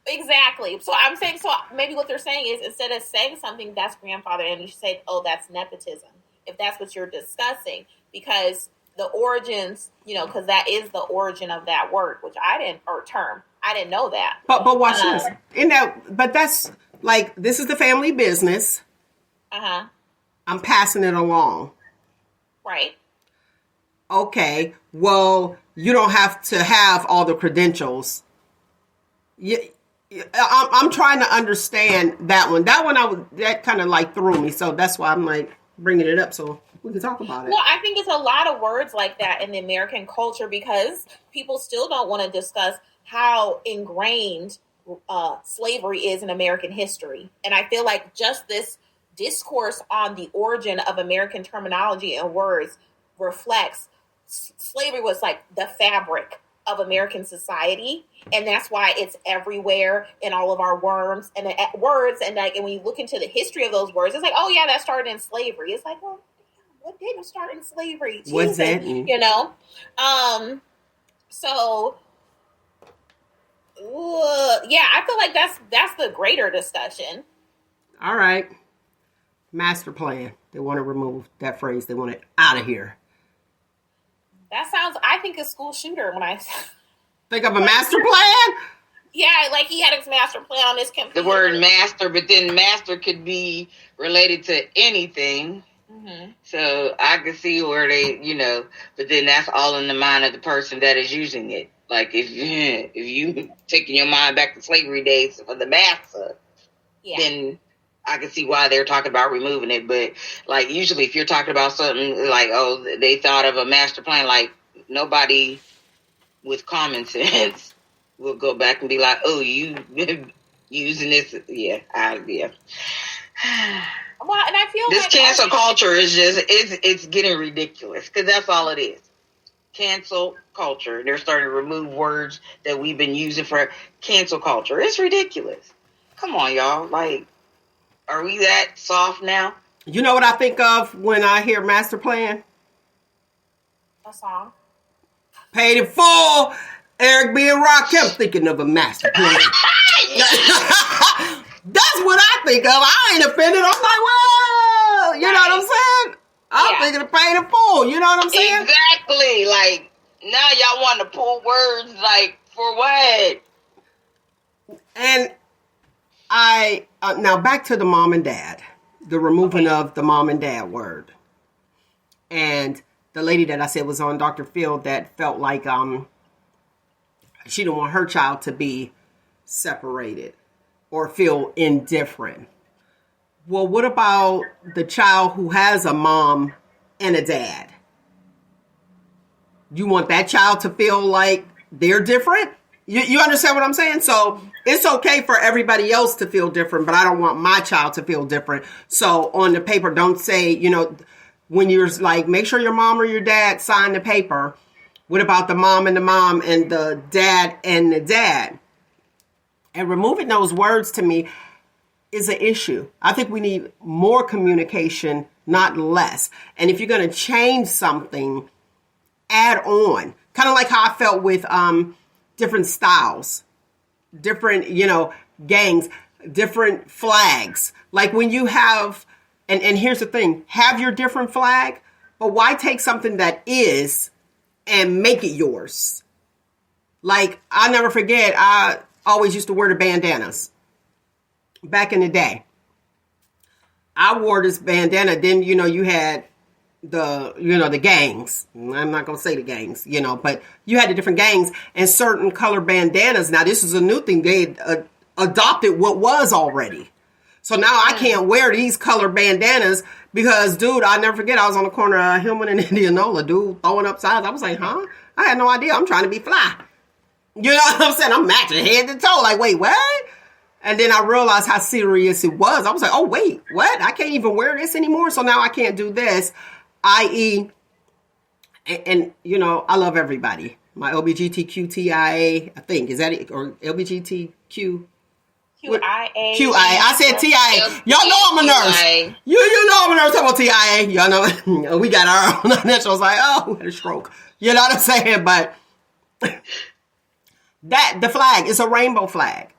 exactly. So I'm saying, maybe what they're saying is instead of saying something that's grandfather, and you should say, "Oh, that's nepotism," if that's what you're discussing, because the origins, because that is the origin of that word, which term. I didn't know that. But watch this. But that's like, this is the family business. I'm passing it along. Right. Okay. Well, you don't have to have all the credentials. I'm trying to understand that one. That one, that kind of like threw me. So that's why I'm like bringing it up so we can talk about it. Well, I think it's a lot of words like that in the American culture because people still don't want to discuss how ingrained slavery is in American history. And I feel like just this discourse on the origin of American terminology and words reflects slavery was like the fabric of American society, and that's why it's everywhere in all of our words. And like, and when you look into the history of those words, it's like, oh yeah, that started in slavery. It's like, well, what didn't start in slavery? What's that? You know? So yeah, I feel like that's the greater discussion. All right. Master plan. They want to remove that phrase. They want it out of here. That sounds, I think, a school shooter when I think of a master plan. Yeah, like he had his master plan on his computer. The word master, but then master could be related to anything. Mm-hmm. So I could see where they, but then that's all in the mind of the person that is using it. Like if you taking your mind back to slavery days for the master, then I can see why they're talking about removing it. But like usually if you're talking about something like, oh, they thought of a master plan, like nobody with common sense will go back and be like, oh, you using this. Yeah. Well, and I feel this like cancel culture is just, it's getting ridiculous because that's all it is. Cancel culture. They're starting to remove words that we've been using for cancel culture. It's ridiculous. Come on, y'all. Like, are we that soft now? You know what I think of when I hear master plan? A song. Paid in full. Eric B. and Rakim thinking of a master plan. That's what I think of. I ain't offended. I'm like, well, you know what I'm saying? I'm thinking of paid in full. You know what I'm saying? Exactly. Like, now y'all want to pull words, like, for what? And now back to the mom and dad. The removing of the mom and dad word. And the lady that I said was on Dr. Phil that felt like she didn't want her child to be separated or feel indifferent. Well, what about the child who has a mom and a dad? You want that child to feel like they're different? You understand what I'm saying? So it's okay for everybody else to feel different, but I don't want my child to feel different. So on the paper, don't say, when you're like, make sure your mom or your dad sign the paper. What about the mom and the dad and the dad? And removing those words to me is an issue. I think we need more communication, not less. And if you're going to change something, add on. Kind of like how I felt with different styles, different, gangs, different flags. Like when you have, and here's the thing, have your different flag, but why take something that is and make it yours? Like, I never forget, I always used to wear the bandanas. Back in the day, I wore this bandana. Then, you had the gangs. I'm not going to say the gangs, but you had the different gangs and certain color bandanas. Now, this is a new thing. They adopted what was already. So now I can't wear these color bandanas because, dude, I'll never forget. I was on the corner of Hillman and Indianola, dude, throwing up signs. I was like, huh? I had no idea. I'm trying to be fly. You know what I'm saying? I'm matching head to toe. Like, wait, what? And then I realized how serious it was. I was like, oh, wait, what? I can't even wear this anymore. So now I can't do this. I.e., and I love everybody. My LBGTQTIA, I think. Is that it? Or LBGTQ? QIA. I said TIA. Y'all know I'm a nurse. You know I'm a nurse. Talking about TIA. Y'all know we got our own initials. Like, oh, we had a stroke. You know what I'm saying? But the flag is a rainbow flag.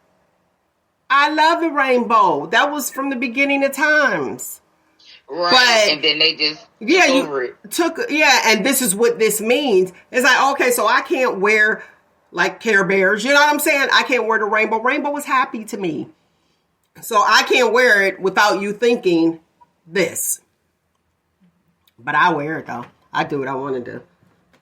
I love the rainbow. That was from the beginning of times. Right. But, and then they just and this is what this means. It's like, okay, so I can't wear like Care Bears. You know what I'm saying? I can't wear the rainbow. Rainbow was happy to me. So I can't wear it without you thinking this. But I wear it though. I do what I want to do.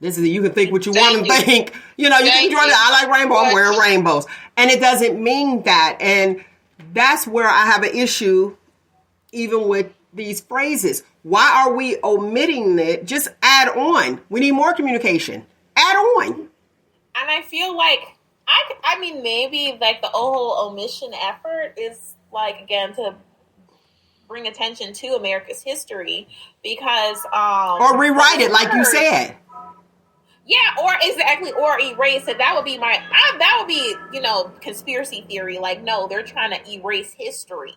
You can think what you want to think. You can enjoy it. I like rainbow. I'm wearing rainbows. And it doesn't mean that. And that's where I have an issue even with these phrases. Why are we omitting it? Just add on. We need more communication. Add on. And I feel like, I mean, maybe like the whole omission effort is like, again, to bring attention to America's history because... or rewrite it like you said. Yeah, or erase it. That would be that would be, conspiracy theory. Like, no, they're trying to erase history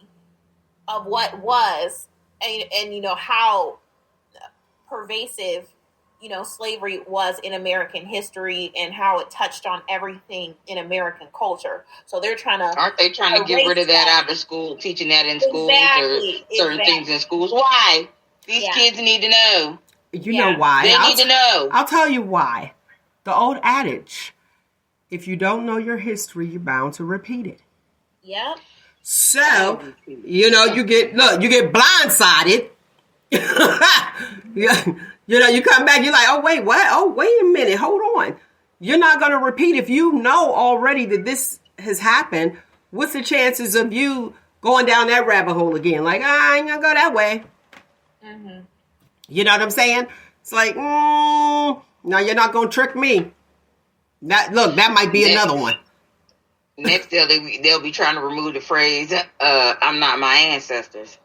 of what was and how pervasive, slavery was in American history and how it touched on everything in American culture. So they're trying to... Aren't they trying to get rid of that out of school, teaching that in schools or certain things in schools? Why? These kids need to know. You know why? They need to know. I'll tell you why. The old adage, if you don't know your history, you're bound to repeat it. Yep. So, you get blindsided. You come back, you're like, oh, wait, what? Oh, wait a minute, hold on. You're not going to repeat. If you know already that this has happened, what's the chances of you going down that rabbit hole again? Like, I ain't going to go that way. Mm-hmm. You know what I'm saying? It's like, no, you're not going to trick me. That might be another one. Next, they'll be trying to remove the phrase, I'm not my ancestors.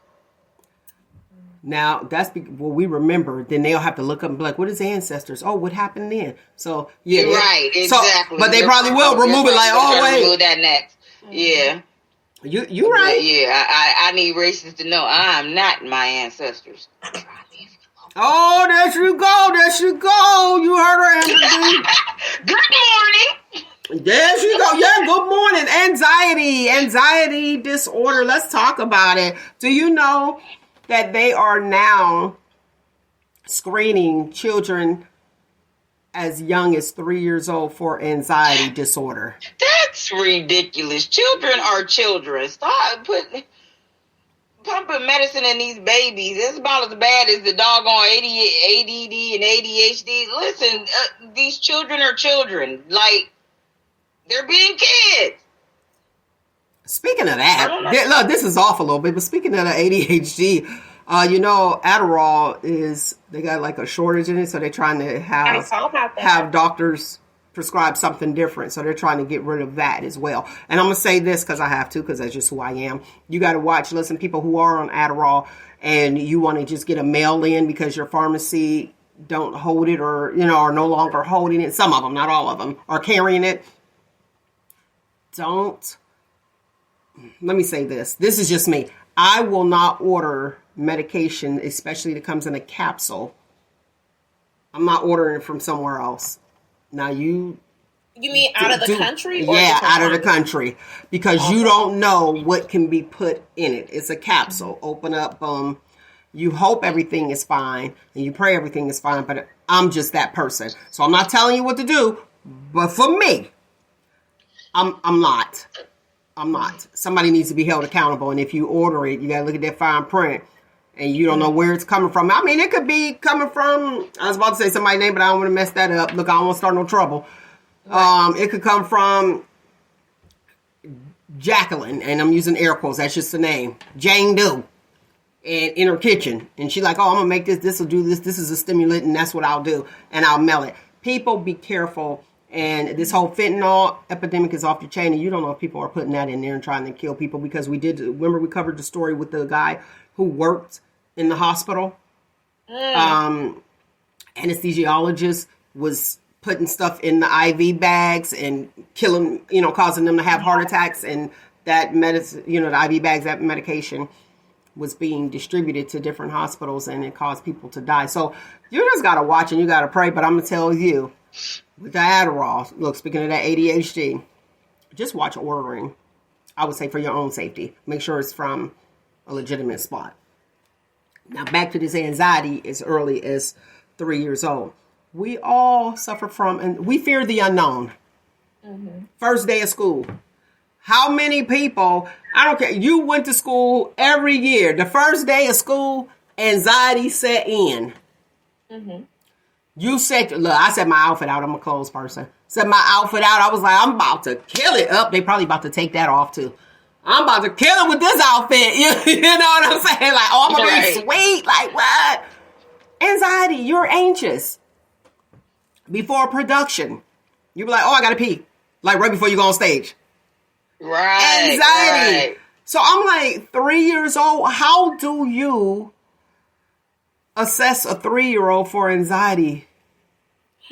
Now, that's we remember. Then they'll have to look up and be like, what is ancestors? Oh, what happened then? So, yeah. You're right, exactly. So, but they probably will remove it like, oh, wait. Remove that next. Yeah. You right. Yeah, I need racists to know I'm not my ancestors. Oh, there you go. You heard her, Amber. Good morning. There you go. Yeah, good morning. Anxiety disorder. Let's talk about it. Do you know that they are now screening children as young as 3 years old for anxiety disorder? That's ridiculous. Children are children. Stop pumping medicine in these babies. It's about as bad as the doggone ADD and ADHD. Listen, these children are children. Like, they're being kids. Speaking of that, look, this is off a little bit, but speaking of the ADHD, Adderall they got like a shortage in it, so they're trying to have doctors prescribe something different. So they're trying to get rid of that as well. And I'm going to say this because I have to, because that's just who I am. You got to listen, people who are on Adderall and you want to just get a mail in because your pharmacy don't hold it or, are no longer holding it. Some of them, not all of them, are carrying it. Let me say this. This is just me. I will not order medication, especially that comes in a capsule. I'm not ordering it from somewhere else. Now you mean out of the country? Or out of the country. Because you don't know what can be put in it. It's a capsule. Open up, boom. You hope everything is fine and you pray everything is fine, but I'm just that person. So I'm not telling you what to do, but for me, I'm not. Somebody needs to be held accountable. And if you order it, you got to look at that fine print. And you don't know where it's coming from. I mean, it could be coming from, I was about to say somebody's name, but I don't want to mess that up. Look, I don't want to start no trouble. Right. It could come from Jacqueline, and I'm using air quotes. That's just the name. Jane Doe. And in her kitchen. And she's like, oh, I'm going to make this. This will do this. This is a stimulant, and that's what I'll do. And I'll mail it. People, be careful. And this whole fentanyl epidemic is off the chain. And you don't know if people are putting that in there and trying to kill people. Because remember we covered the story with the guy who worked in the hospital. Anesthesiologist was putting stuff in the IV bags and killing, causing them to have heart attacks. And that medicine, the IV bags, that medication was being distributed to different hospitals and it caused people to die. So you just got to watch and you got to pray. But I'm going to tell you, with the Adderall, look, speaking of that ADHD, just watch ordering. I would say for your own safety. Make sure it's from a legitimate spot. Now, back to this anxiety as early as 3 years old. We all suffer from, and we fear the unknown. Mm-hmm. First day of school. How many people, I don't care, you went to school every year. The first day of school, anxiety set in. Mm-hmm. I set my outfit out. I'm a clothes person. Set my outfit out. I was like, I'm about to kill it. They probably about to take that off too. I'm about to kill it with this outfit. You know what I'm saying? Like, oh, I'm going to be sweet. Like, what? Anxiety. You're anxious. Before production. You be like, oh, I got to pee. Like, right before you go on stage. Right. Anxiety. Right. So I'm like, 3 years old. How do you assess a 3-year-old for anxiety?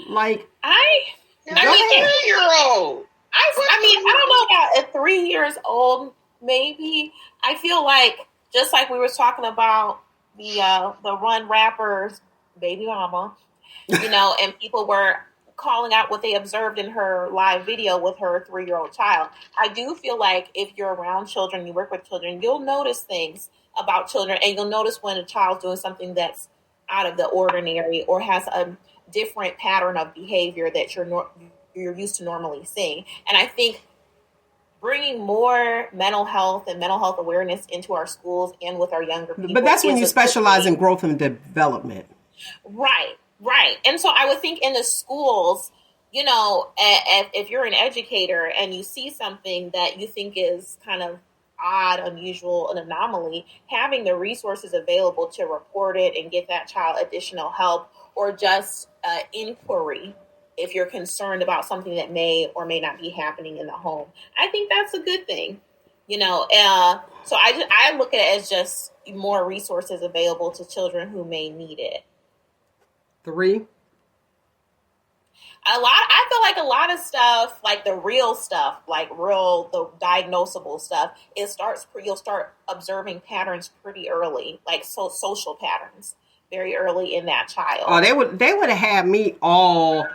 Like, I mean, 3-year-old. I don't know about at 3 years old. Maybe I feel like just like we were talking about the Run rappers baby mama, and people were calling out what they observed in her live video with her 3-year-old child. I do feel like if you're around children, you work with children, you'll notice things about children, and you'll notice when a child's doing something that's out of the ordinary or has a different pattern of behavior that you're used to normally seeing. And I think bringing more mental health and mental health awareness into our schools and with our younger people. But that's when you specialize in growth and development. Right. And so I would think in the schools, if you're an educator and you see something that you think is kind of odd, unusual, an anomaly, having the resources available to report it and get that child additional help, or just inquiry if you're concerned about something that may or may not be happening in the home. I think that's a good thing, so I look at it as just more resources available to children who may need it. 3. I feel like a lot of stuff, like the real stuff, the diagnosable stuff, you'll start observing patterns pretty early, like social patterns, very early in that child. Oh, they would have had me all.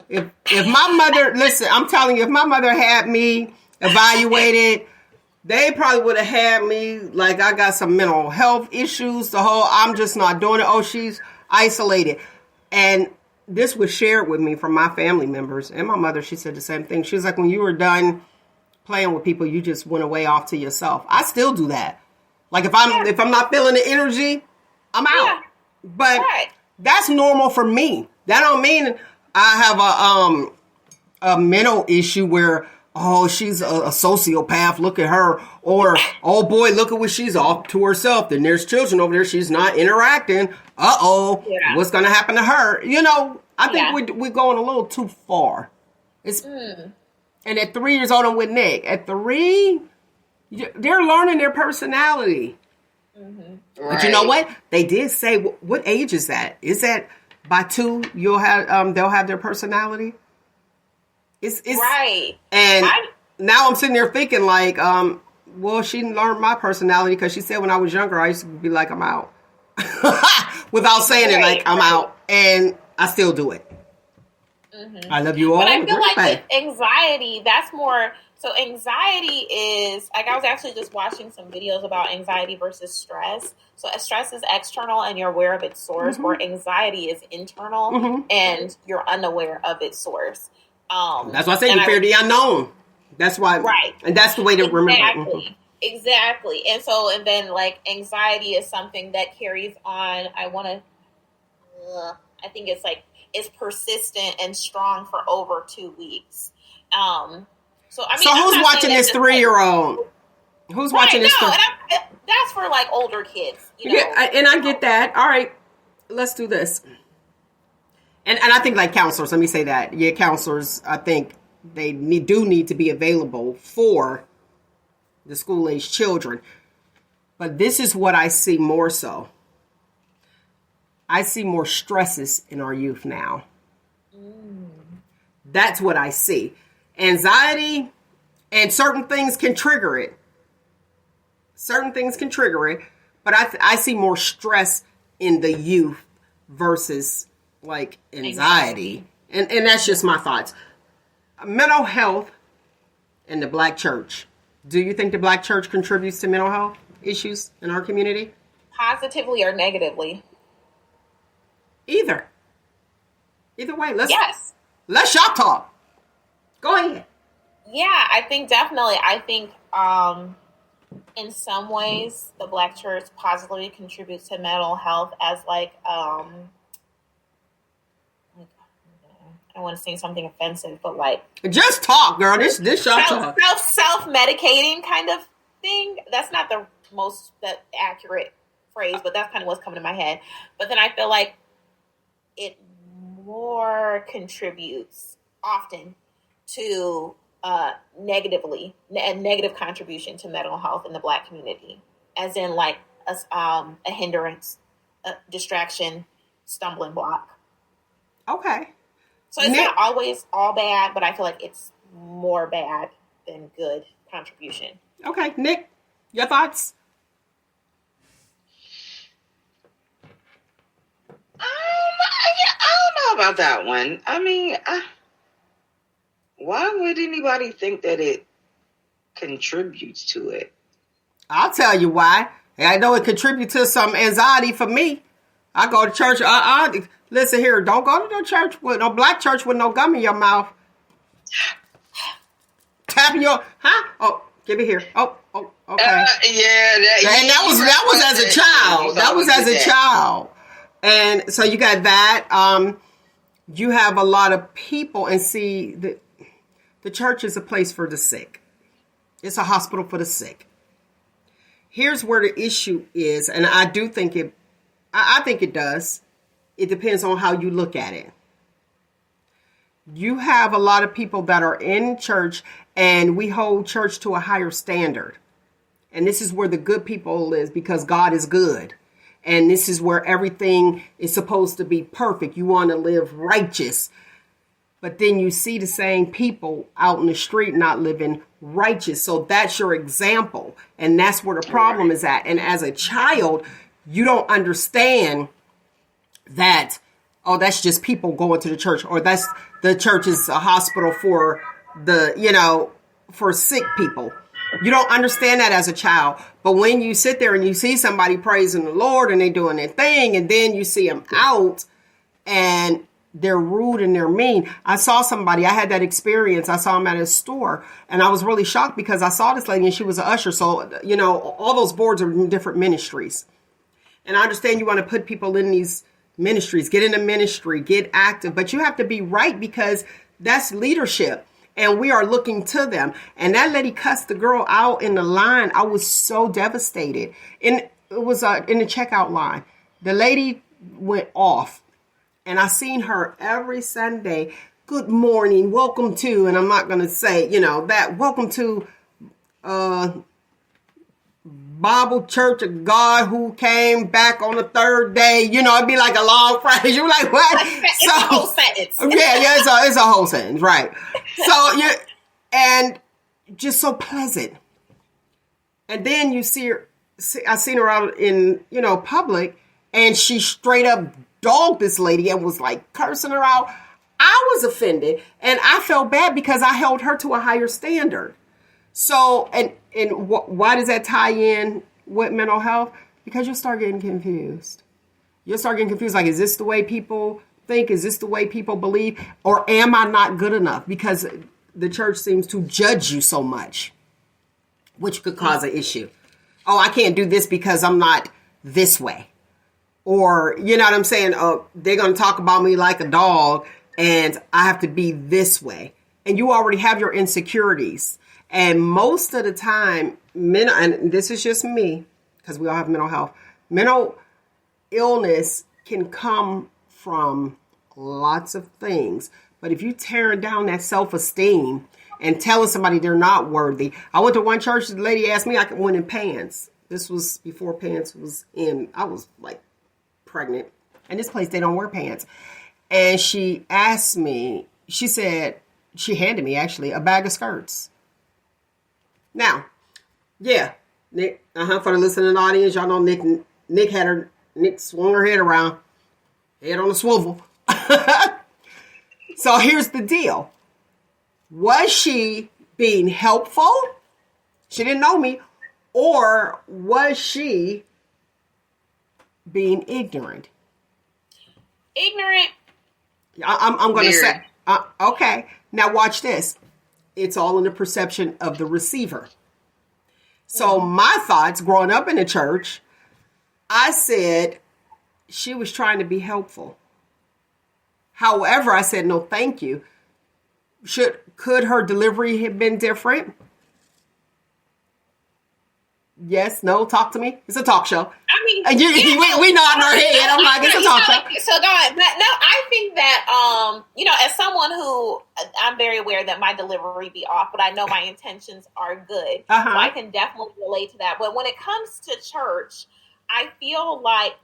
If my mother, listen, I'm telling you, if my mother had me evaluated, they probably would have had me like I got some mental health issues. I'm just not doing it. Oh, she's isolated. And this was shared with me from my family members and my mother. She said the same thing. She was like, when you were done playing with people, you just went away off to yourself. I still do that. Like if I'm not feeling the energy, I'm out. Yeah. But that's normal for me. That don't mean I have a mental issue where, oh, she's a sociopath, look at her. Or, oh boy, look at what she's off to herself. Then there's children over there, she's not interacting. What's going to happen to her? I think we're going a little too far. And at 3 years old, I'm with Nick. At 3, they're learning their personality. Mm-hmm. Right. But you know what? They did say, what age is that? Is that by 2, they'll have their personality? It's right. And now I'm sitting there thinking like, well, she learned my personality because she said when I was younger, I used to be like, I'm out. Without saying it, like, I'm out. And I still do it. Mm-hmm. I love you all. But I feel like with anxiety, that's more... So anxiety is... Like, I was actually just watching some videos about anxiety versus stress. So stress is external and you're aware of its source, where anxiety is internal and you're unaware of its source. That's why I say you fear the unknown. That's why... Right. And that's the way to remember it. Exactly. And then like anxiety is something that carries on. I think it's persistent and strong for over 2 weeks. So who's watching this 3-year-old? Who's watching this? That's for like older kids. Yeah, and I get that. All right, let's do this. And I think like counselors, let me say that. Yeah, counselors, I think they do need to be available for the school-age children. But this is what I see more so. I see more stresses in our youth now. That's what I see. Anxiety and certain things can trigger it. But I see more stress in the youth versus like anxiety. And that's just my thoughts. Mental health in the Black church. Do you think the Black church contributes to mental health issues in our community? Positively or negatively? Either way, let's shop talk. Go ahead. Yeah, I think definitely. I think in some ways the Black church positively contributes to mental health as like I don't want to say something offensive, but like just talk, girl. This shop talk. Self-medicating kind of thing. That's not the most accurate phrase, but that's kind of what's coming to my head. But then I feel like it more contributes often to negative contribution to mental health in the Black community, as in like a hindrance, a distraction, stumbling block. Okay. So it's not always all bad, but I feel like it's more bad than good contribution. Okay. Nick, your thoughts? about that one. I mean, why would anybody think that it contributes to it? I'll tell you why. I know it contributes to some anxiety for me. I go to church. Listen here. Don't go to no church with no black church with no gum in your mouth. Tapping your, huh? Oh, give it here. Oh, okay. And that was as a child. That was as a child. And so you got that. You have a lot of people, and see, the church is a place for the sick. It's a hospital for the sick. Here's where the issue is, and I do think I think it does. It depends on how you look at it. You have a lot of people that are in church, and we hold church to a higher standard. And this is where the good people is, because God is good. And this is where everything is supposed to be perfect. You want to live righteous. But then you see the same people out in the street not living righteous. So that's your example. And that's where the problem is at. And as a child, you don't understand that, oh, that's just people going to the church, or that's the church is a hospital for for sick people. You don't understand that as a child. But when you sit there and you see somebody praising the Lord and they doing their thing, and then you see them out and they're rude and they're mean. I saw somebody, I had that experience. I saw him at a store, and I was really shocked because I saw this lady and she was an usher. So, all those boards are in different ministries. And I understand you want to put people in these ministries, get in the ministry, get active, but you have to be right, because that's leadership. And we are looking to them. And that lady cussed the girl out in the line. I was so devastated. And it was in the checkout line. The lady went off. And I seen her every Sunday. Good morning. Welcome to, and I'm not going to say, that. Welcome to Bible Church of God who came back on the third day. It'd be like a long phrase. You're like, what? It's a whole sentence. Yeah, it's a whole sentence, right? So and just so pleasant. And then you see her. I seen her out in public, and she straight up dogged this lady and was like cursing her out. I was offended, and I felt bad because I held her to a higher standard. So, and why does that tie in with mental health? Because you'll start getting confused. You'll start getting confused. Like, is this the way people think? Is this the way people believe? Or am I not good enough? Because the church seems to judge you so much, which could cause an issue. Oh, I can't do this because I'm not this way. Or, you know what I'm saying? Oh, they're going to talk about me like a dog, and I have to be this way. And you already have your insecurities. And most of the time, and this is just me, because we all have mental health. Mental illness can come from lots of things. But if you tearing down that self-esteem and telling somebody they're not worthy. I went to one church, the lady asked me, I could win in pants. This was before pants was in. I was like pregnant. And this place, they don't wear pants. And she asked me, she said, she handed me actually a bag of skirts. Now, yeah, Nick, for the listening audience, y'all know Nick swung her head around, head on a swivel. So here's the deal. Was she being helpful? She didn't know me. Or was she being ignorant? Ignorant. I'm going to say, okay. Now watch this. It's all in the perception of the receiver. So my thoughts growing up in the church, I said she was trying to be helpful. However, I said, no, thank you. Could her delivery have been different? Yes, no, talk to me. It's a talk show. I mean, we nodding our head. I'm like, it's a talk show. So go ahead. But no, I think that, as someone who, I'm very aware that my delivery be off, but I know my intentions are good. Uh-huh. So I can definitely relate to that. But when it comes to church, I feel like,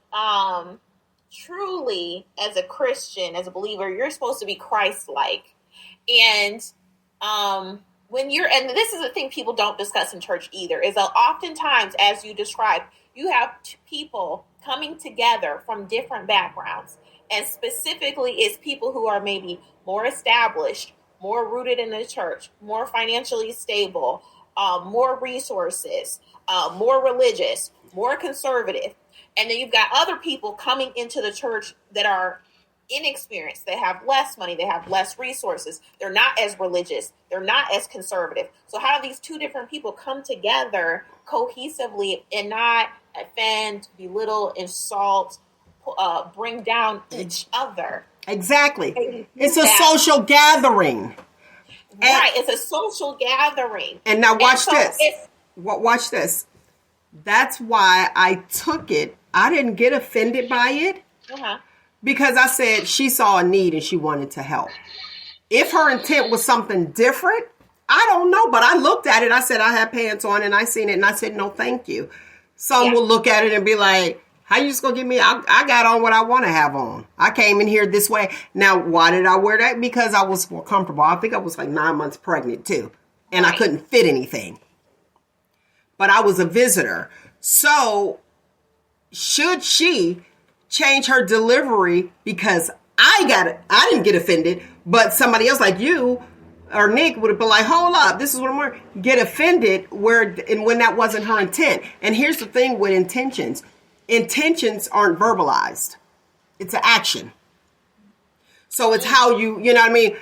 truly, as a Christian, as a believer, you're supposed to be Christ-like. And, and this is the thing people don't discuss in church either, is that oftentimes, as you described, you have people coming together from different backgrounds, And specifically, it's people who are maybe more established, more rooted in the church, more financially stable, more resources, more religious, more conservative. And then you've got other people coming into the church that are inexperienced. They have less money. They have less resources. They're not as religious. They're not as conservative. So how do these two different people come together cohesively and not offend, belittle, insult, bring down each other? Exactly. It's a social gathering. Right. It's a social gathering. And now watch this. Watch this. That's why I took it. I didn't get offended by it. Because I said she saw a need and she wanted to help. If her intent was something different, I don't know. But I looked at it. I said, I had pants on and I seen it. And I said, no, thank you. Some will look at it and be like, how you just going to give me? I got on what I want to have on. I came in here this way. Now, why did I wear that? Because I was more comfortable. I think I was like 9 months pregnant too. And I couldn't fit anything. But I was a visitor. So should she change her delivery because I didn't get offended, but somebody else like you or Nick would have been like, hold up, this is what I'm wearing. Get offended when that wasn't her intent. And here's the thing with intentions. Intentions aren't verbalized. It's an action. So it's how you know what I mean?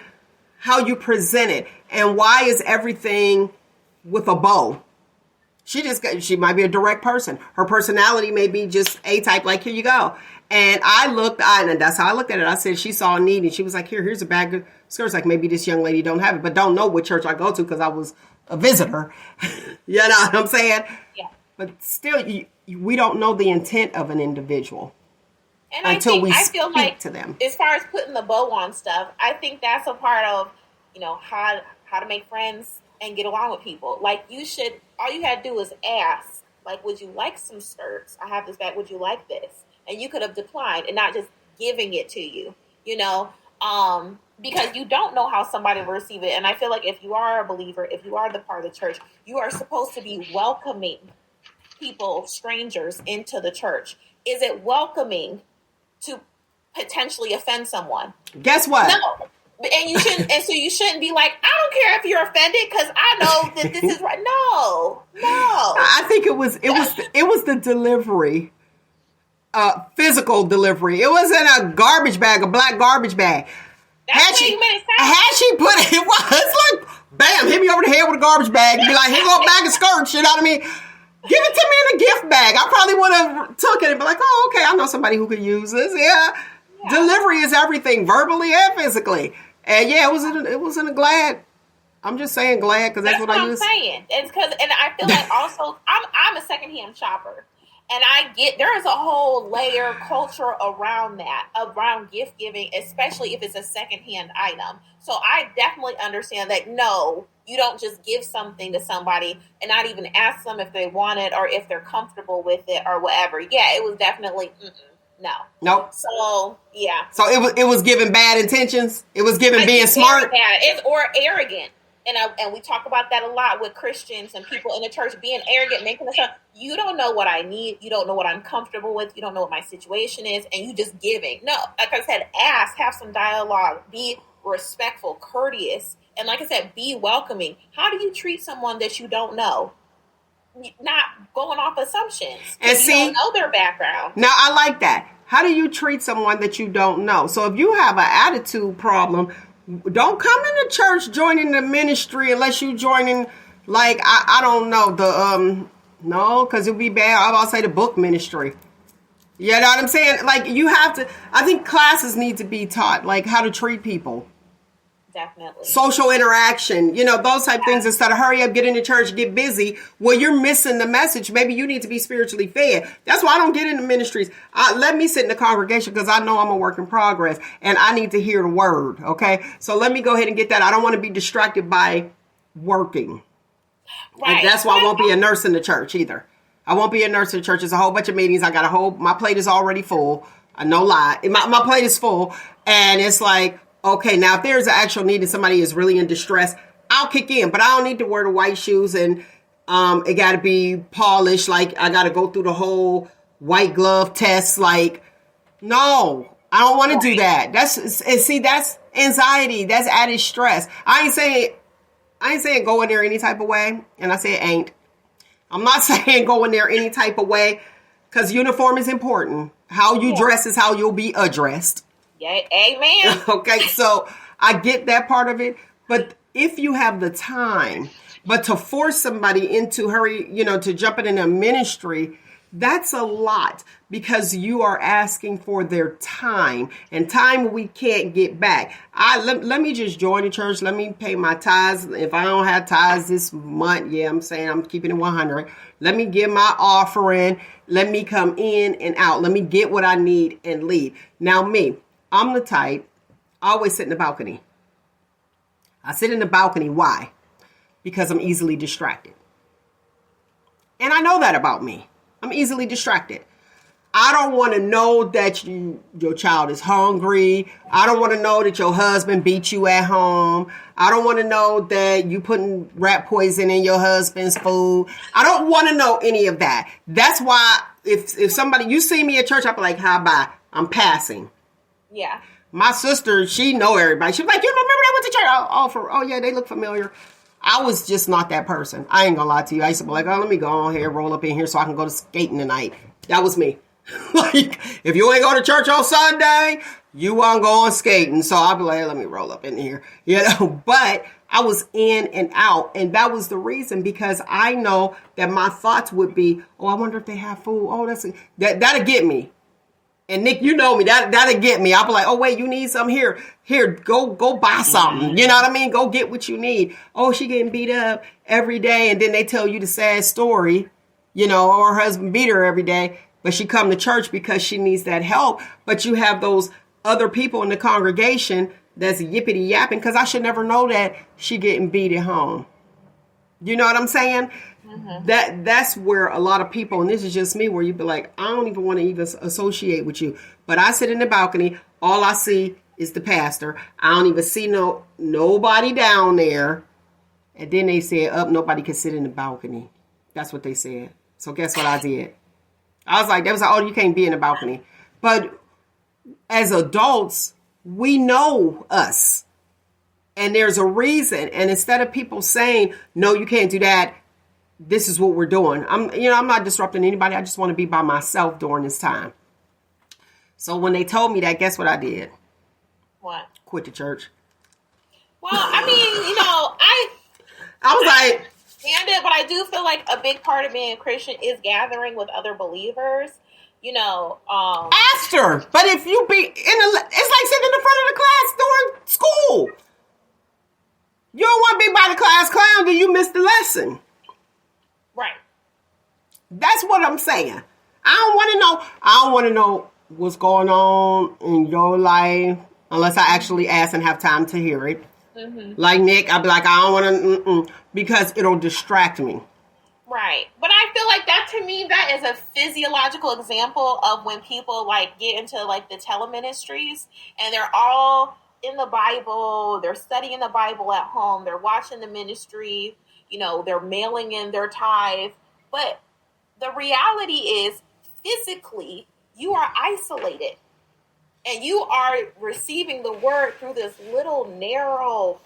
How you present it. And why is everything with a bow? She might be a direct person. Her personality may be just A-type, like, here you go. And and that's how I looked at it. I said, she saw a need and she was like, here's a bag of skirts. Like, maybe this young lady don't have it, but don't know what church I go to because I was a visitor. You know what I'm saying? Yeah. But still, we don't know the intent of an individual and until we I feel speak like, to them. As far as putting the bow on stuff, I think that's a part of, how to make friends and get along with people. Like, all you had to do was ask, like, would you like some skirts? I have this bag. Would you like this? And you could have declined and not just giving it to you, because you don't know how somebody will receive it. And I feel like if you are a believer, if you are the part of the church, you are supposed to be welcoming people, strangers, into the church. Is it welcoming to potentially offend someone? Guess what? No. And you shouldn't, and so you shouldn't be like, I don't care if you're offended because I know that this is right. No. I think it was the delivery, physical delivery. It wasn't a garbage bag, a black garbage bag. Had she put it was like, bam, hit me over the head with a garbage bag and be like, here go a bag of skirts. You know what I mean? Give it to me in a gift bag. I probably would have took it and be like, oh, okay, I know somebody who could use this. Yeah. Delivery is everything, verbally and physically. And it was in a Glad. I'm just saying Glad because that's what I use. That's what I'm saying. It's because, and I feel like also I'm a secondhand shopper, and I get there is a whole layer culture around gift giving, especially if it's a secondhand item. So I definitely understand that. No, you don't just give something to somebody and not even ask them if they want it or if they're comfortable with it or whatever. Yeah, it was definitely. No. Nope. So yeah. So it was given bad intentions. It was given being smart. Or arrogant. And we talk about that a lot with Christians and people in the church being arrogant, making us. You don't know what I need. You don't know what I'm comfortable with. You don't know what my situation is, and you just giving. No, like I said, ask, have some dialogue, be respectful, courteous, and like I said, be welcoming. How do you treat someone that you don't know? Not going off assumptions. And you don't know their background. Now, I like that. How do you treat someone that you don't know? So if you have an attitude problem, don't come into church joining the ministry unless you joining, like, I don't know, no, because it would be bad. I'll say the book ministry. You know what I'm saying? Like, you have to, I think classes need to be taught, like how to treat people. Definitely. Social interaction, those type things, instead of hurry up, get into church, get busy. Well, you're missing the message. Maybe you need to be spiritually fed. That's why I don't get into ministries. Let me sit in the congregation because I know I'm a work in progress and I need to hear the word. Okay. So let me go ahead and get that. I don't want to be distracted by working. Right. And that's why I won't be a nurse in the church either. I won't be a nurse in the church. There's a whole bunch of meetings. I got my plate is already full. No lie. My plate is full. And it's like, okay, now if there's an actual need and somebody is really in distress, I'll kick in. But I don't need to wear the white shoes and it got to be polished. Like, I got to go through the whole white glove test. Like, no. I don't want to do that. That's anxiety. That's added stress. I ain't saying go in there any type of way. And I say it ain't. I'm not saying go in there any type of way, because uniform is important. How you dress is how you'll be addressed. Yeah, amen. Okay, so I get that part of it. But if you have the time, but to force somebody into to jump in a ministry, that's a lot, because you are asking for their time, and time we can't get back. Let me just join the church. Let me pay my tithes. If I don't have tithes this month, I'm saying I'm keeping it 100. Let me give my offering. Let me come in and out. Let me get what I need and leave. Now I'm the type, I always sit in the balcony. I sit in the balcony. Why? Because I'm easily distracted. And I know that about me. I'm easily distracted. I don't want to know that your child is hungry. I don't want to know that your husband beat you at home. I don't want to know that you putting rat poison in your husband's food. I don't want to know any of that. That's why if somebody, you see me at church, I'll be like, hi, bye. I'm passing. Yeah. My sister, she know everybody. She was like, you remember that went to church? Oh yeah, they look familiar. I was just not that person. I ain't gonna lie to you. I used to be like, oh, let me go on here, roll up in here so I can go to skating tonight. That was me. Like, if you ain't go to church on Sunday, you won't go on skating. So I'll be like, let me roll up in here. But I was in and out. And that was the reason, because I know that my thoughts would be, oh, I wonder if they have food. Oh, that'll get me. And Nick, you know me, that'll get me. I'll be like, oh, wait, you need some here. Here, go buy something. You know what I mean? Go get what you need. Oh, she getting beat up every day. And then they tell you the sad story, or her husband beat her every day. But she come to church because she needs that help. But you have those other people in the congregation that's yippity yapping, because I should never know that she getting beat at home. You know what I'm saying? Mm-hmm. That's where a lot of people, and this is just me, where you be like, I don't even want to even associate with you. But I sit in the balcony. All I see is the pastor. I don't even see nobody down there. And then they said, nobody can sit in the balcony. That's what they said. So guess what I did? I was like, you can't be in the balcony. But as adults, we know us. And there's a reason. And instead of people saying, no, you can't do that, this is what we're doing. I'm not disrupting anybody. I just want to be by myself during this time. So when they told me that, guess what I did? What? Quit the church. Well, I mean, I was like, understand it, but I do feel like a big part of being a Christian is gathering with other believers. After. But if you be it's like sitting in the front of the class during school. You don't want to be by the class clown, then you miss the lesson. Right. That's what I'm saying. I don't want to know what's going on in your life unless I actually ask and have time to hear it. Mm-hmm. Like Nick, I'll be like, I don't want to, because it'll distract me. Right. But I feel like that, to me, that is a physiological example of when people get into the teleministries, and they're all in the Bible, they're studying the Bible at home, they're watching the ministry, they're mailing in their tithe. But the reality is, physically, you are isolated. And you are receiving the word through this little narrow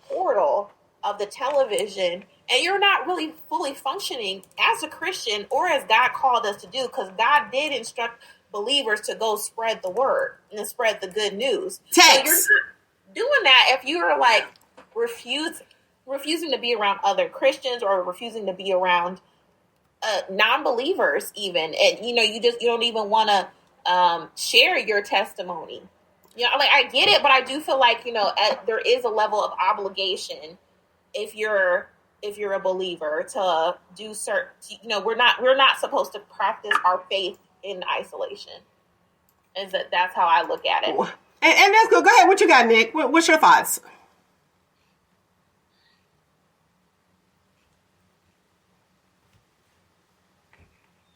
portal of the television. And you're not really fully functioning as a Christian or as God called us to do. Because God did instruct believers to go spread the word and spread the good news. Text. So you're not doing that if you're refusing to be around other Christians or refusing to be around non-believers even. And, you don't even want to share your testimony. I get it, but I do feel like, there is a level of obligation if you're a believer to do certain, we're not supposed to practice our faith in isolation. That's how I look at it. And that's good. Go ahead. What you got, Nick? What's your thoughts?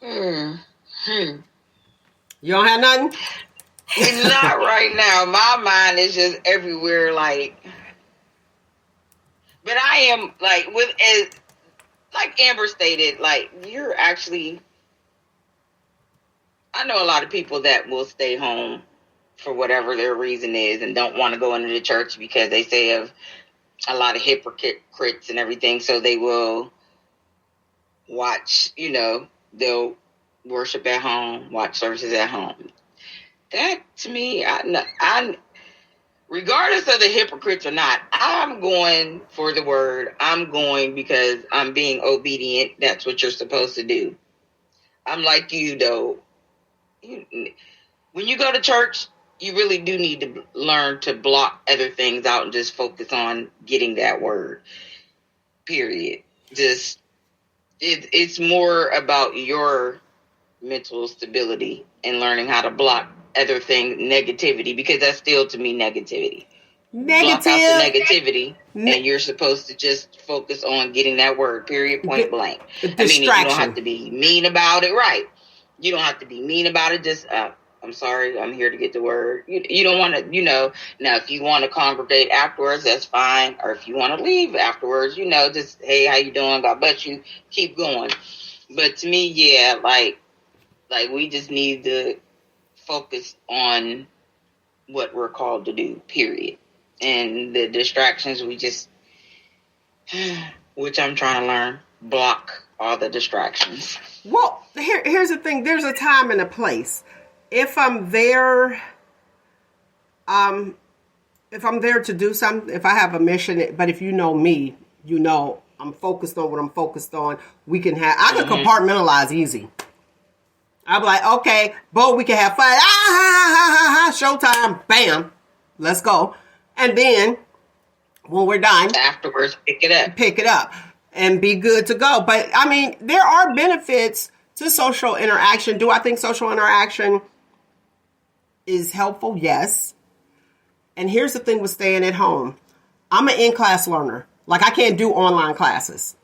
You don't have nothing? Not right now. My mind is just everywhere. But I am like Amber stated, you're actually, I know a lot of people that will stay home for whatever their reason is and don't want to go into the church because they say of a lot of hypocrites and everything. So they will watch, they'll worship at home, watch services at home. That, to me, I regardless of the hypocrites or not, I'm going for the word. I'm going because I'm being obedient. That's what you're supposed to do. I'm like you, though. When you go to church, you really do need to learn to block other things out and just focus on getting that word. Period. Just, it's more about your mental stability and learning how to block other things, negativity, because that's still, to me, negativity. Block out the negativity, and you're supposed to just focus on getting that word, period, point blank. I mean, you don't have to be mean about it, right? You don't have to be mean about it. Just, I'm sorry, I'm here to get the word. You don't want to, now if you want to congregate afterwards, that's fine. Or if you want to leave afterwards, just, hey, how you doing? God bless you. Keep going. But to me, yeah, like we just need to focus on what we're called to do, period. And the distractions, we just, which I'm trying to learn, block all the distractions. Well, here's the thing. There's a time and a place. If I'm there to do something, if I have a mission, but if you know me, I'm focused on what I'm focused on. I can compartmentalize easy. I'm like, okay, boy, we can have fun. Showtime. Bam. Let's go. And then when we're done, afterwards, pick it up and be good to go. But I mean, there are benefits to social interaction. Do I think social interaction is helpful? Yes. And here's the thing with staying at home. I'm an in-class learner. Like, I can't do online classes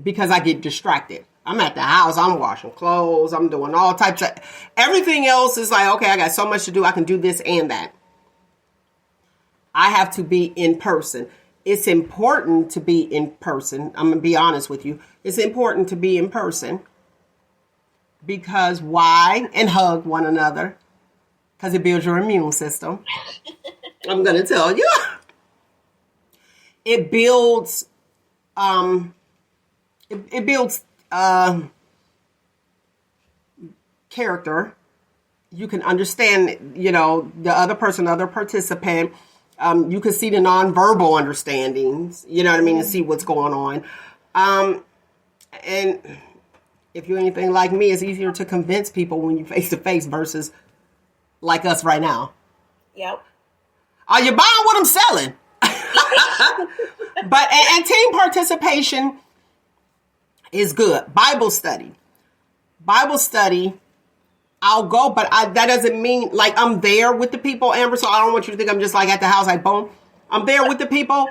because I get distracted. I'm at the house. I'm washing clothes. I'm doing all types of... Everything else is like, okay, I got so much to do. I can do this and that. I have to be in person. It's important to be in person. I'm going to be honest with you. It's important to be in person. Because why? And hug one another. Because it builds your immune system. I'm going to tell you. It builds... It builds... character. You can understand, the other person, other participant. You can see the nonverbal understandings, you know what I mean, and see what's going on. And if you're anything like me, it's easier to convince people when you're face to face versus like us right now. Yep. Are you buying what I'm selling? But and team participation is good. Bible study, I'll go, but that doesn't mean like I'm there with the people, Amber. So I don't want you to think I'm just like at the house, like boom. I'm there with the people,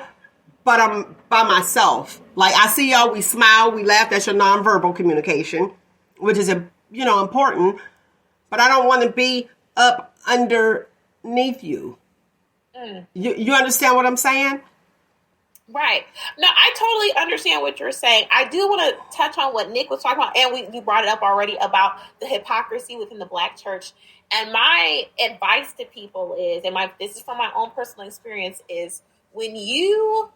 but I'm by myself. Like I see y'all, we smile, we laugh. That's your nonverbal communication, which is important. But I don't want to be up underneath you. You understand what I'm saying? Right. No, I totally understand what you're saying. I do want to touch on what Nick was talking about, and we brought it up already about the hypocrisy within the Black church. And my advice to people is, this is from my own personal experience, is when you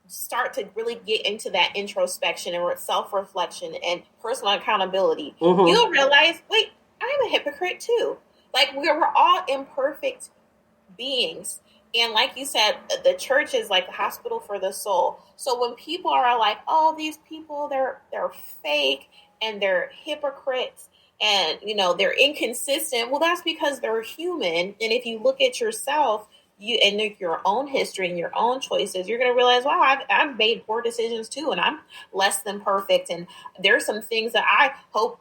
start to really get into that introspection and self-reflection and personal accountability, you'll realize, wait, I'm a hypocrite too. Like we're all imperfect beings. And like you said, the church is like a hospital for the soul. So when people are like, oh, these people, they're fake and they're hypocrites and, they're inconsistent. Well, that's because they're human. And if you look at yourself, and your own history and your own choices, you're going to realize, wow, I've made poor decisions too. And I'm less than perfect. And there's some things that I hope,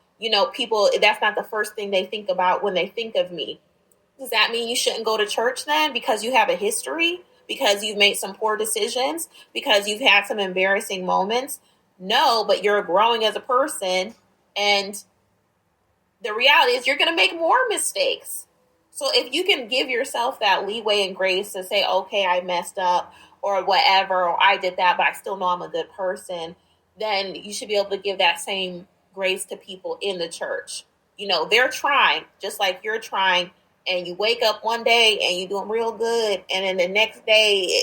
people, that's not the first thing they think about when they think of me. Does that mean you shouldn't go to church then because you have a history, because you've made some poor decisions, because you've had some embarrassing moments? No, but you're growing as a person. And the reality is you're going to make more mistakes. So if you can give yourself that leeway and grace to say, okay, I messed up or whatever, or I did that, but I still know I'm a good person, then you should be able to give that same grace to people in the church. They're trying, just like you're trying. and you wake up one day and you're doing real good, and then the next day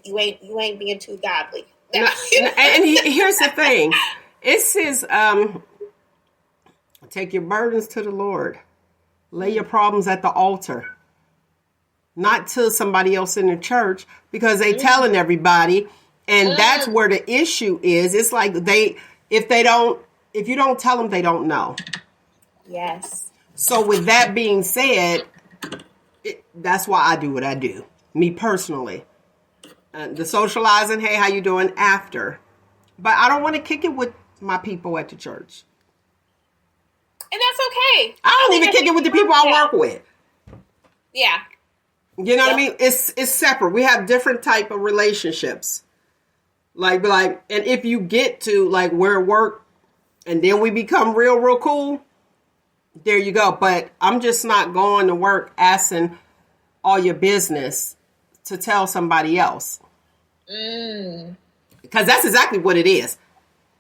you ain't being too godly. And here's the thing. It says, take your burdens to the Lord. Lay your problems at the altar. Not to somebody else in the church, because they telling everybody. And that's where the issue is. It's like if you don't tell them, they don't know. Yes. So with that being said, that's why I do what I do. Me personally. The socializing, hey, how you doing after. But I don't want to kick it with my people at the church. And that's okay. I don't even kick it with the people I work with. Yeah. You know what I mean? It's separate. We have different type of relationships. Like, and if you get to like where work and then we become real cool, there you go. But I'm just not going to work asking all your business to tell somebody else. Because that's exactly what it is.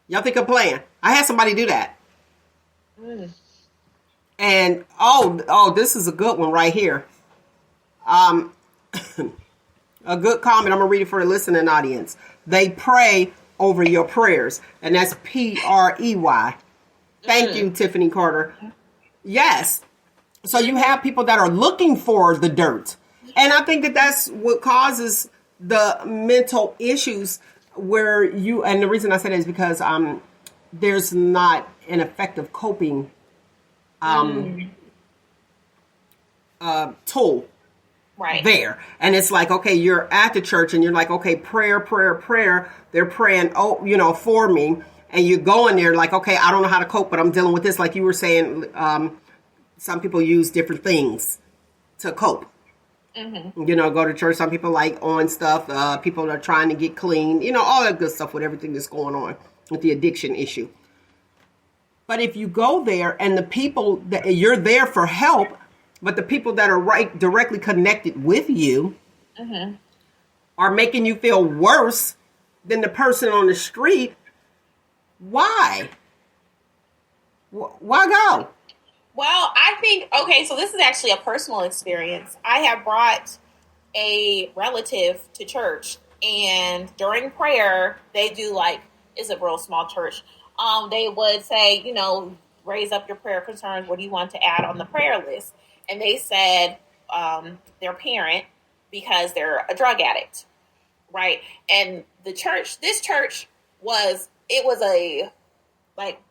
Y'all think I'm playing? I had somebody do that. And this is a good one right here. A good comment. I'm gonna read it for the listening audience. They pray over your prayers, and that's PREY. Thank you, Tiffany Carter. Yes. So you have people that are looking for the dirt, and I think that that's what causes the mental issues. Where and the reason I said it is because there's not an effective coping tool. Right. There. And it's like, okay, you're at the church and you're like, okay, prayer. They're praying, for me. And you go in there like, okay, I don't know how to cope, but I'm dealing with this. Like you were saying, some people use different things to cope. Mm-hmm. Go to church. Some people like on stuff. People are trying to get clean. All that good stuff with everything that's going on with the addiction issue. But if you go there and the people that you're there for help, but the people that are directly connected with you are making you feel worse than the person on the street, why? Why go? Well, I think, okay, so this is actually a personal experience. I have brought a relative to church, and during prayer, they do it's a real small church. They would say, raise up your prayer concerns. What do you want to add on the prayer list? And they said their parent, because they're a drug addict, right? And this church was a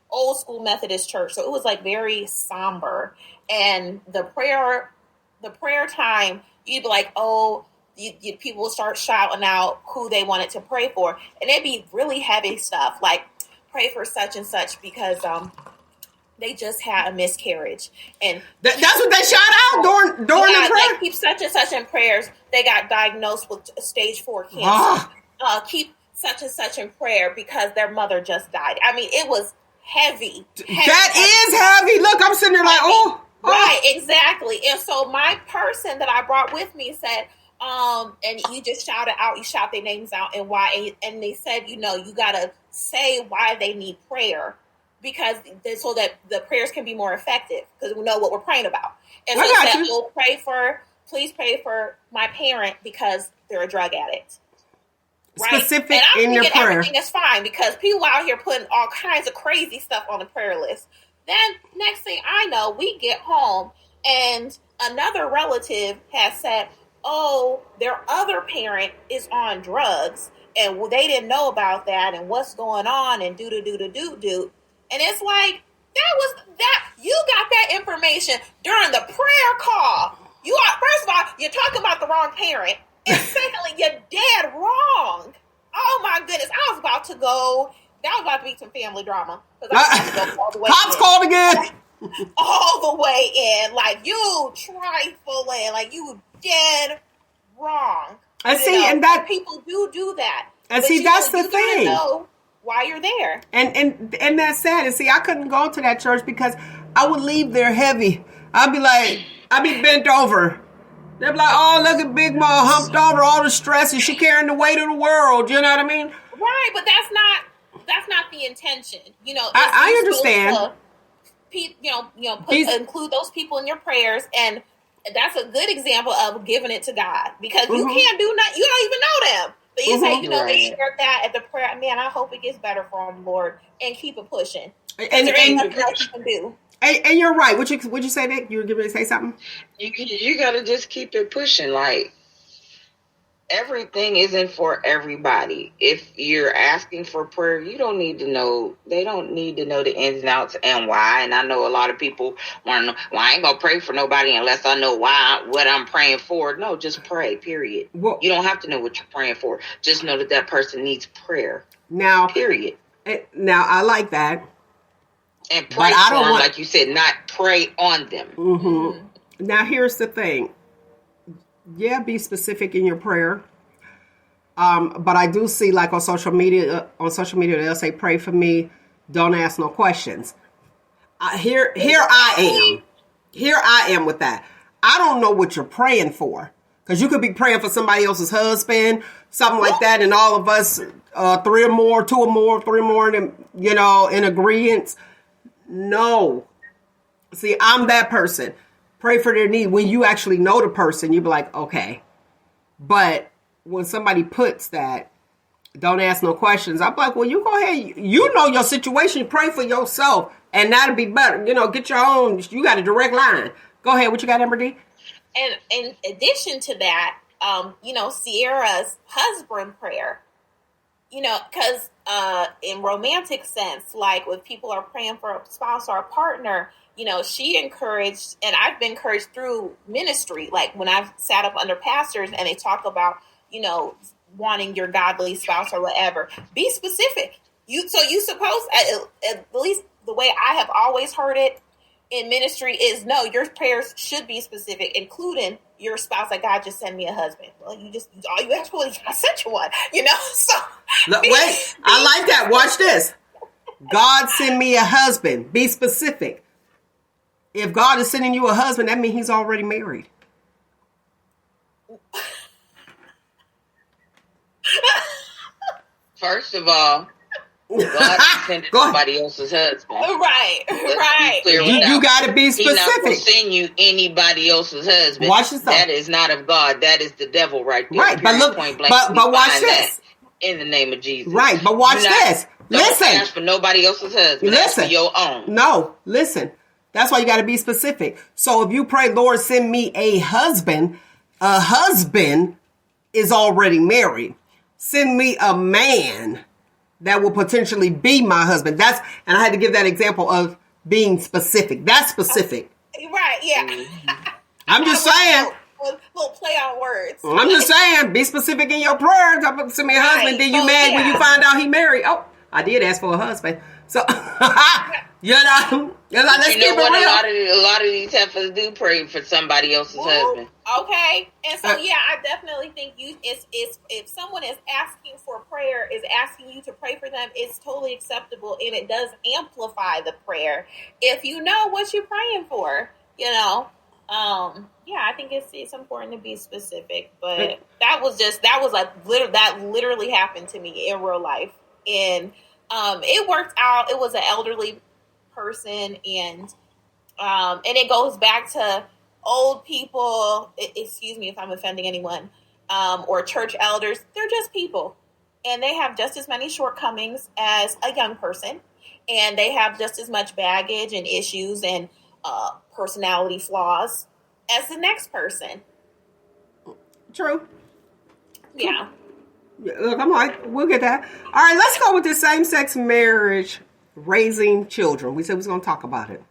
old school Methodist church, so it was very somber. And the prayer time, you'd be like, people would start shouting out who they wanted to pray for, and it'd be really heavy stuff, like pray for such and such because they just had a miscarriage, and that's what they shout out during the prayer. Keep such and such in prayers. They got diagnosed with stage 4 cancer. Keep such and such in prayer because their mother just died. I mean, it was heavy. That is heavy. Look, I'm sitting there like, right, exactly. And so my person that I brought with me said, and you just shouted out, you shout their names out and why, and they said, you gotta say why they need prayer. Because so that the prayers can be more effective, because we know what we're praying about. And so he said, please pray for my parent because they're a drug addict. Right? Specific in your prayer. Everything is fine because people out here putting all kinds of crazy stuff on the prayer list. Then next thing I know, we get home and another relative has said, their other parent is on drugs and they didn't know about that and what's going on and do. And it's like, you got that information during the prayer call. First of all, you're talking about the wrong parent. And secondly, you're dead wrong. Oh my goodness. That was about to be some family drama. Pops called again. All the way in. Like, you trifling. Like, you dead wrong. And and that people do that. And that's the thing. Know why you're there. And that's sad. And I couldn't go to that church because I would leave there heavy. I'd be bent over. They'd be like, look at Big Ma humped over, all the stress, and she carrying the weight of the world. You know what I mean? Right, but that's not the intention. I understand. Include those people in your prayers, and that's a good example of giving it to God, because you Mhm. can't do nothing. You don't even know them. But you say, Mhm. you know, they Right. shared that at the prayer. Man, I hope it gets better for them, Lord, and keep it pushing. And There ain't and, nothing else you can do. and you're right. Would you say that? You were getting ready to say something? You got to just keep it pushing. Like, everything isn't for everybody. If you're asking for prayer, you don't need to know. They don't need to know the ins and outs and why. And I know a lot of people want to know, well, I ain't gonna pray for nobody unless I know why, what I'm praying for. No, just pray. Period. Well, You don't have to know what you're praying for. Just know that that person needs prayer. now, Period. now I like that. And pray But I for don't them, want- like you said, not pray on them. Mm-hmm. Now, here's the thing. Yeah, be specific in your prayer. But I do see, like, on social media, they'll say, "Pray for me. Don't ask no questions." Here I am. Here I am with that. I don't know what you're praying for, because you could be praying for somebody else's husband, something like that, and all of us, 3 or more, 2 or more, 3 or more, in agreement. No. See, I'm that person. Pray for their need. When you actually know the person, you be like, okay. But when somebody puts that, don't ask no questions, I'm like, well, you go ahead. You know your situation. Pray for yourself, and that'll be better. Get your own. You got a direct line. Go ahead. What you got, Amber D? And in addition to that, Sierra's husband prayer, because in romantic sense, like when people are praying for a spouse or a partner, she encouraged, and I've been encouraged through ministry, like when I've sat up under pastors and they talk about, wanting your godly spouse or whatever, be specific. You suppose, at least the way I have always heard it in ministry is, no, your prayers should be specific, including your spouse. Like, God just sent me a husband. Well, all you asked for is, I sent you one, so. Look, wait, I like that. Watch this. God send me a husband. Be specific. If God is sending you a husband, that means he's already married. First of all, God sent Go ahead. somebody else's husband. Right. Let's be clear with that. You got to be He's not going to specific. send you anybody else's husband. Watch this out. That is not of God. That is the devil right there. Right, but Period, look, point blank. but We watch bind this. that in the name of Jesus. Right, but watch Do not- this. Don't Listen. ask for nobody else's husband. Ask for Listen. your own. No, listen. That's why you got to be specific. So if you pray, Lord, send me a husband is already married. Send me a man that will potentially be my husband. And I had to give that example of being specific. That's specific. Right, yeah. I'm just saying. Little play on words. I'm just saying, be specific in your prayers. Send me a husband. Then you Oh, mad when yeah. you find out he married. Oh, I did ask for a husband. So, let's You know keep it what? real. A lot of these heifers do pray for somebody else's husband. Okay, and so yeah, I definitely think it's if someone is asking for prayer, is asking you to pray for them, it's totally acceptable, and it does amplify the prayer if you know what you're praying for. Yeah, I think it's important to be specific, but that literally happened to me in real life, and it worked out. It was an elderly person, and it goes back to old people. Excuse me if I'm offending anyone, or church elders. They're just people, and they have just as many shortcomings as a young person, and they have just as much baggage and issues and personality flaws as the next person. True. Yeah. Look, I'm like, we'll get that. All right, let's go with the same-sex marriage, raising children. We said we was going to talk about it.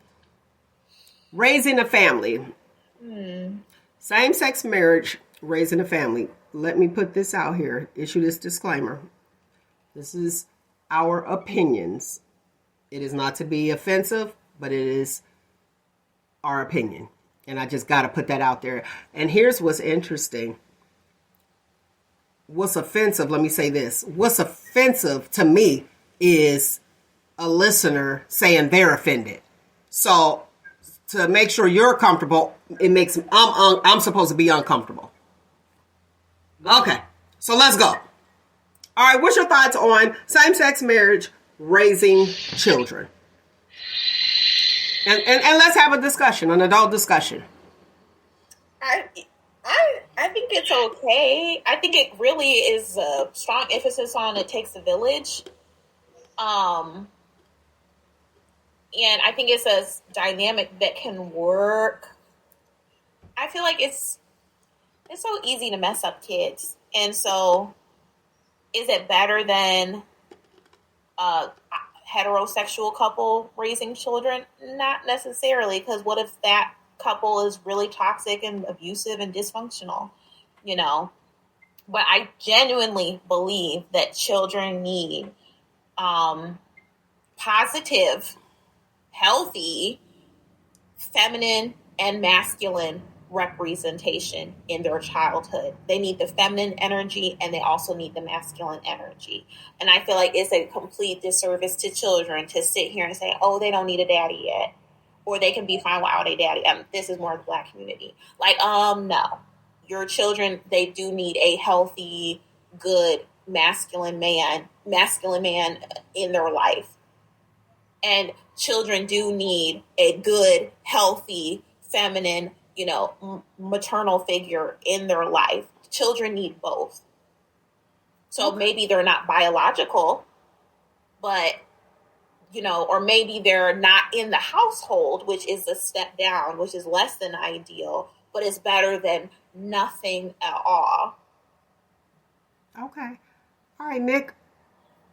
Raising a family. Same-sex marriage, raising a family. Let me put this out here. Issue this disclaimer. This is our opinions. It is not to be offensive, but it is our opinion. And I just got to put that out there. And here's what's interesting. What's offensive, let me say this. What's offensive to me is a listener saying they're offended. So to make sure you're comfortable, it makes I'm supposed to be uncomfortable. Okay, so let's go. All right, what's your thoughts on same-sex marriage, raising children? And let's have a discussion, an adult discussion. think it's okay. I think it really is a strong emphasis on it takes a village. And I think it's a dynamic that can work. I feel like it's so easy to mess up kids. And so is it better than a heterosexual couple raising children? Not necessarily, because what if that couple is really toxic and abusive and dysfunctional, you know? But I genuinely believe that children need positive, healthy, feminine and masculine representation in their childhood. They need the feminine energy and they also need the masculine energy. And I feel like it's a complete disservice to children to sit here and say, oh, they don't need a daddy yet. Or they can be fine without a daddy. This is more of the Black community. Like, no. Your children, they do need a healthy, good, masculine man in their life. And children do need a good, healthy, feminine, maternal figure in their life. Children need both. So maybe they're not biological, but, or maybe they're not in the household, which is a step down, which is less than ideal, but it's better than nothing at all. Okay. All right, Nick,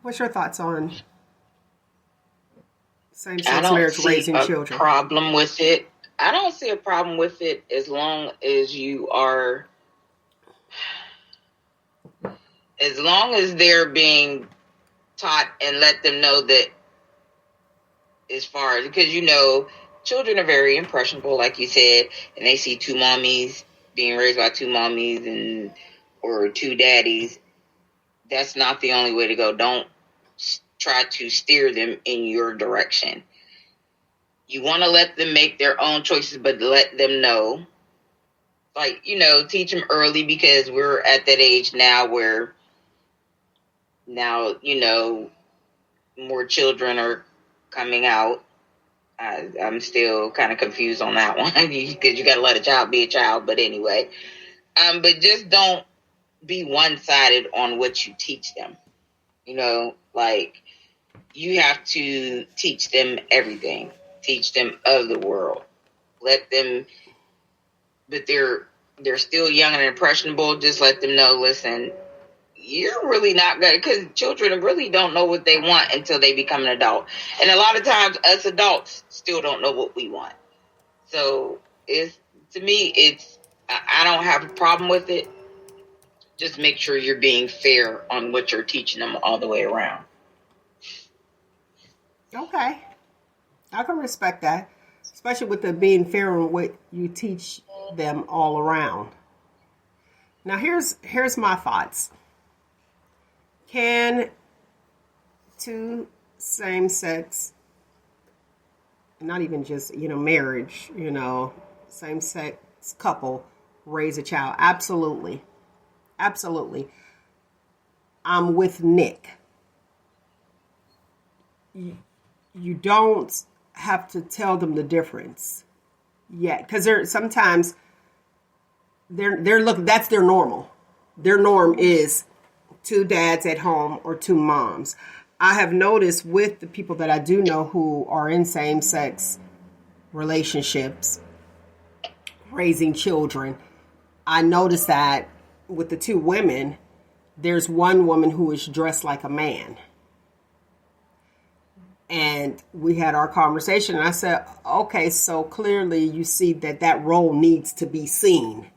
what's your thoughts on same-sex marriage raising children? Problem with it. I don't see a problem with it as long as they're being taught and let them know that as far as, because children are very impressionable, like you said, and they see two mommies being raised by two mommies or two daddies. That's not the only way to go. Don't try to steer them in your direction. You want to let them make their own choices, but let them know, teach them early, because we're at that age now where more children are coming out. I'm still kind of confused on that one because you got to let a child be a child. But anyway, but just don't be one-sided on what you teach them. You have to teach them everything. Teach them of the world. Let them, but they're still young and impressionable. Just let them know, listen, you're really not good, because children really don't know what they want until they become an adult. And a lot of times us adults still don't know what we want. So I don't have a problem with it. Just make sure you're being fair on what you're teaching them all the way around. Okay. I can respect that, especially with the being fair on what you teach them all around. Now, here's my thoughts. Can two same-sex, not even just, marriage, same-sex couple raise a child? Absolutely. Absolutely. I'm with Nick. You don't have to tell them the difference yet, because sometimes they're looking, that's their normal. Their norm is two dads at home or two moms. I have noticed with the people that I do know who are in same-sex relationships, raising children, I noticed that with the two women, there's one woman who is dressed like a man. And we had our conversation, and I said, okay, so clearly you see that role needs to be seen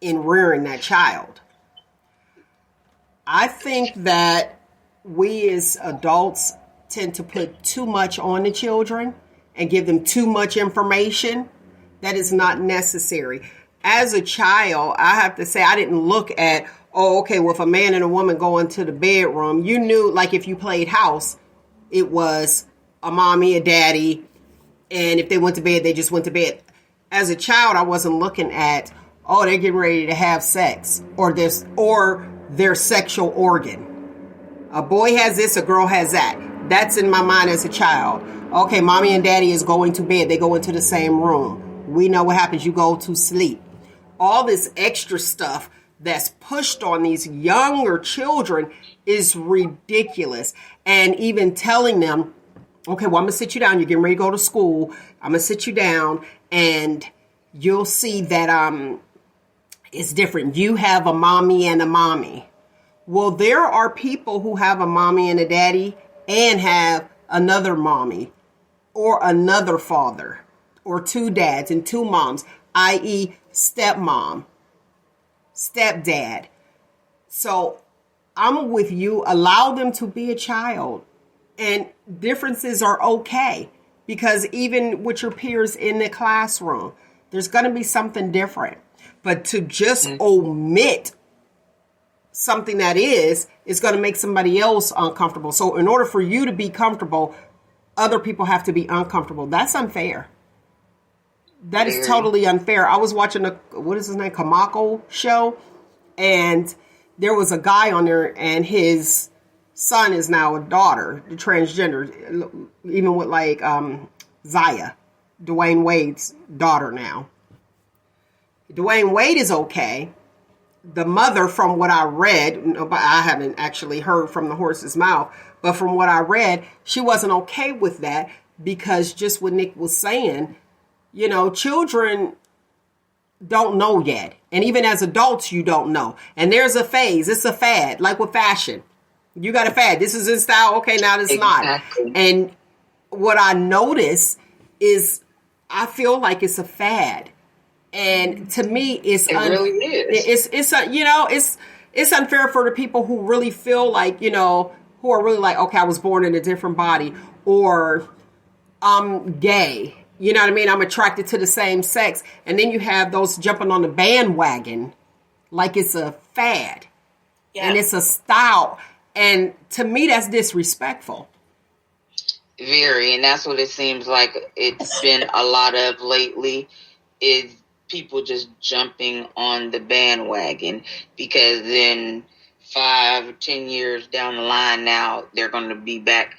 in rearing that child. I think that we as adults tend to put too much on the children and give them too much information that is not necessary. As a child, I have to say, I didn't look at, if a man and a woman go into the bedroom, you knew, like if you played house, it was a mommy, a daddy, and if they went to bed, they just went to bed. As a child, I wasn't looking at, they're getting ready to have sex, or their sexual organ. A boy has this, a girl has that. That's in my mind as a child. Okay, mommy and daddy is going to bed. They go into the same room. We know what happens. You go to sleep. all this extra stuff that's pushed on these younger children is ridiculous. And even telling them, okay, well, I'm going to sit you down. You're getting ready to go to school. I'm going to sit you down, and you'll see that it's different. You have a mommy and a mommy. Well, there are people who have a mommy and a daddy and have another mommy or another father or two dads and two moms, i.e. stepmom, stepdad. So I'm with you. Allow them to be a child. And differences are okay, because even with your peers in the classroom, there's going to be something different. But to just omit something that is going to make somebody else uncomfortable. So in order for you to be comfortable, other people have to be uncomfortable. That's unfair. That is totally unfair. I was watching what is his name? Kamako show. And there was a guy on there, and his son is now a daughter, the transgender, even with like Zaya, Dwayne Wade's daughter now. Dwayne Wade is okay. The mother, from what I read, I haven't actually heard from the horse's mouth, but from what I read, she wasn't okay with that, because just what Nick was saying, you know, children don't know yet. And even as adults, you don't know. And there's a phase. It's a fad, like with fashion. You got a fad. This is in style. Okay, now it's not. And what I notice is I feel like it's a fad. And to me, it's really is. It's unfair for the people who really feel like, you know, who are really like, okay, I was born in a different body, or I'm gay. You know what I mean? I'm attracted to the same sex. And then you have those jumping on the bandwagon like it's a fad. Yeah. And it's a style. And to me, that's disrespectful. Very. And that's what it seems like it's been a lot of lately, is people just jumping on the bandwagon, because then 5 or 10 years down the line now, they're going to be back.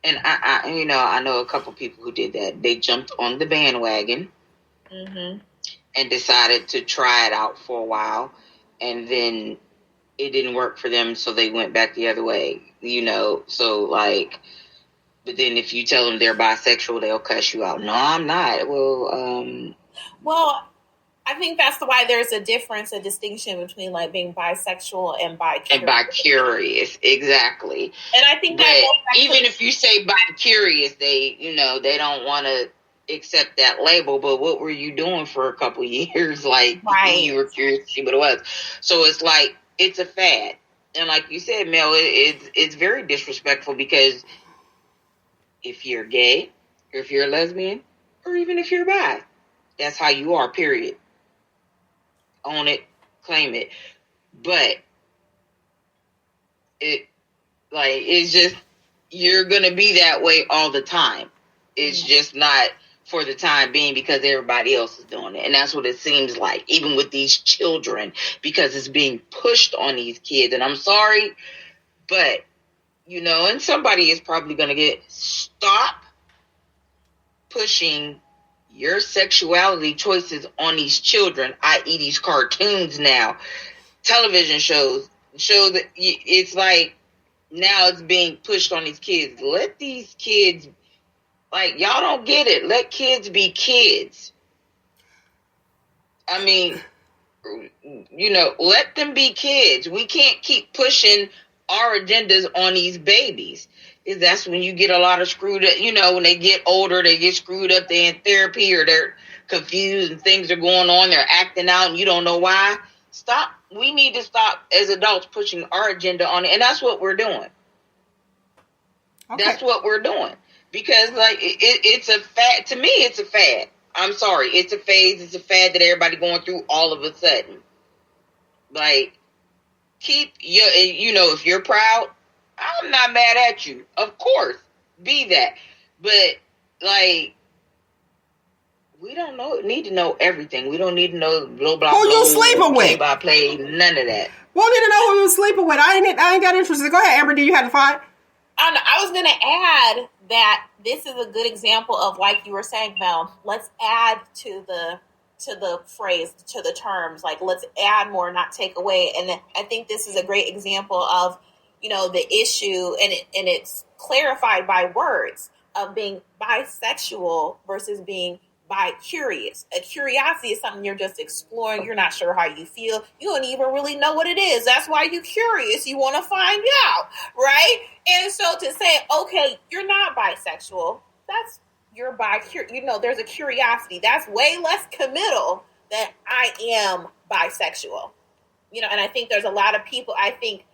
And I know a couple people who did that. They jumped on the bandwagon and decided to try it out for a while, and then it didn't work for them, so they went back the other way. You know, so like, but then if you tell them they're bisexual, they'll cuss you out. No, I'm not. Well, I think that's why there's a distinction between like being bisexual and bi-curious. And bi-curious, exactly. And I think that even if you say bi-curious, they don't want to accept that label. But what were you doing for a couple years? Like, you were curious to see what it was. So it's like, it's a fad. And like you said, Mel, it's very disrespectful, because if you're gay, or if you're a lesbian, or even if you're bi, that's how you are, period. Own it, claim it. But it's just, you're gonna be that way all the time. It's just not for the time being, because everybody else is doing it. And that's what it seems like, even with these children, because it's being pushed on these kids. And I'm sorry, but and somebody is probably gonna stop pushing your sexuality choices on these children, i.e. these cartoons now, television shows that it's like, now it's being pushed on these kids. Let these kids, like, y'all don't get it. Let kids be kids. I mean, let them be kids. We can't keep pushing our agendas on these babies. That's when you get a lot of screwed up, when they get older, they get screwed up, they're in therapy, or they're confused and things are going on, they're acting out and you don't know why. Stop. We need to stop as adults pushing our agenda on it. And that's what we're doing. Okay. That's what we're doing. Because like, it's a fad. To me, it's a fad. I'm sorry. It's a phase. It's a fad that everybody going through all of a sudden. Like, keep your, if you're proud, I'm not mad at you. Of course, be that. But, like, we don't need to know everything. We don't need to know blah, blah, who you sleeping with? Play, none of that. We don't need to know who you sleeping with. I ain't got interested. Go ahead, Amber. Do you have to fight? I was going to add that this is a good example of, like you were saying, Mel, let's add to the to the phrase, to the terms, like let's add more, not take away. And I think this is a great example of, the issue, and it's clarified by words of being bisexual versus being bi-curious. A curiosity is something you're just exploring. You're not sure how you feel. You don't even really know what it is. That's why you're curious. You want to find out, right? And so to say, okay, you're not bisexual, you're bi-curious. There's a curiosity. That's way less committal than I am bisexual. And I think there's a lot of people, I think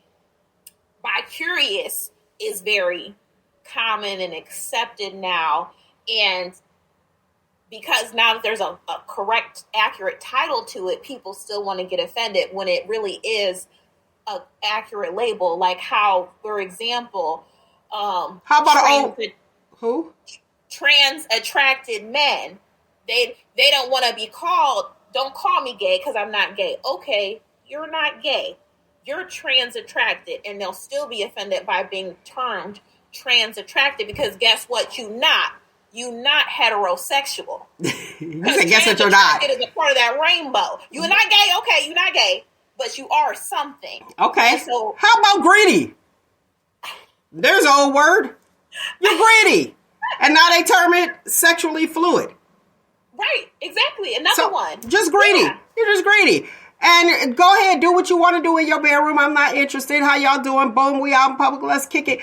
bi-curious is very common and accepted now. And because now that there's a correct, accurate title to it, people still want to get offended when it really is an accurate label. Like how, for example, how about who? Trans attracted men. They don't want to be called, don't call me gay because I'm not gay. Okay, you're not gay. You're trans attracted, and they'll still be offended by being termed trans attracted because guess what? You're not heterosexual. You said guess what you're not. It is a part of that rainbow. You're not gay. Okay, you're not gay, but you are something. Okay. So how about greedy? There's an old word. You're greedy. And now they term it sexually fluid. Right, exactly. Another one. Just greedy. Yeah. You're just greedy. And go ahead, do what you want to do in your bedroom. I'm not interested. How y'all doing? Boom, we out in public. Let's kick it.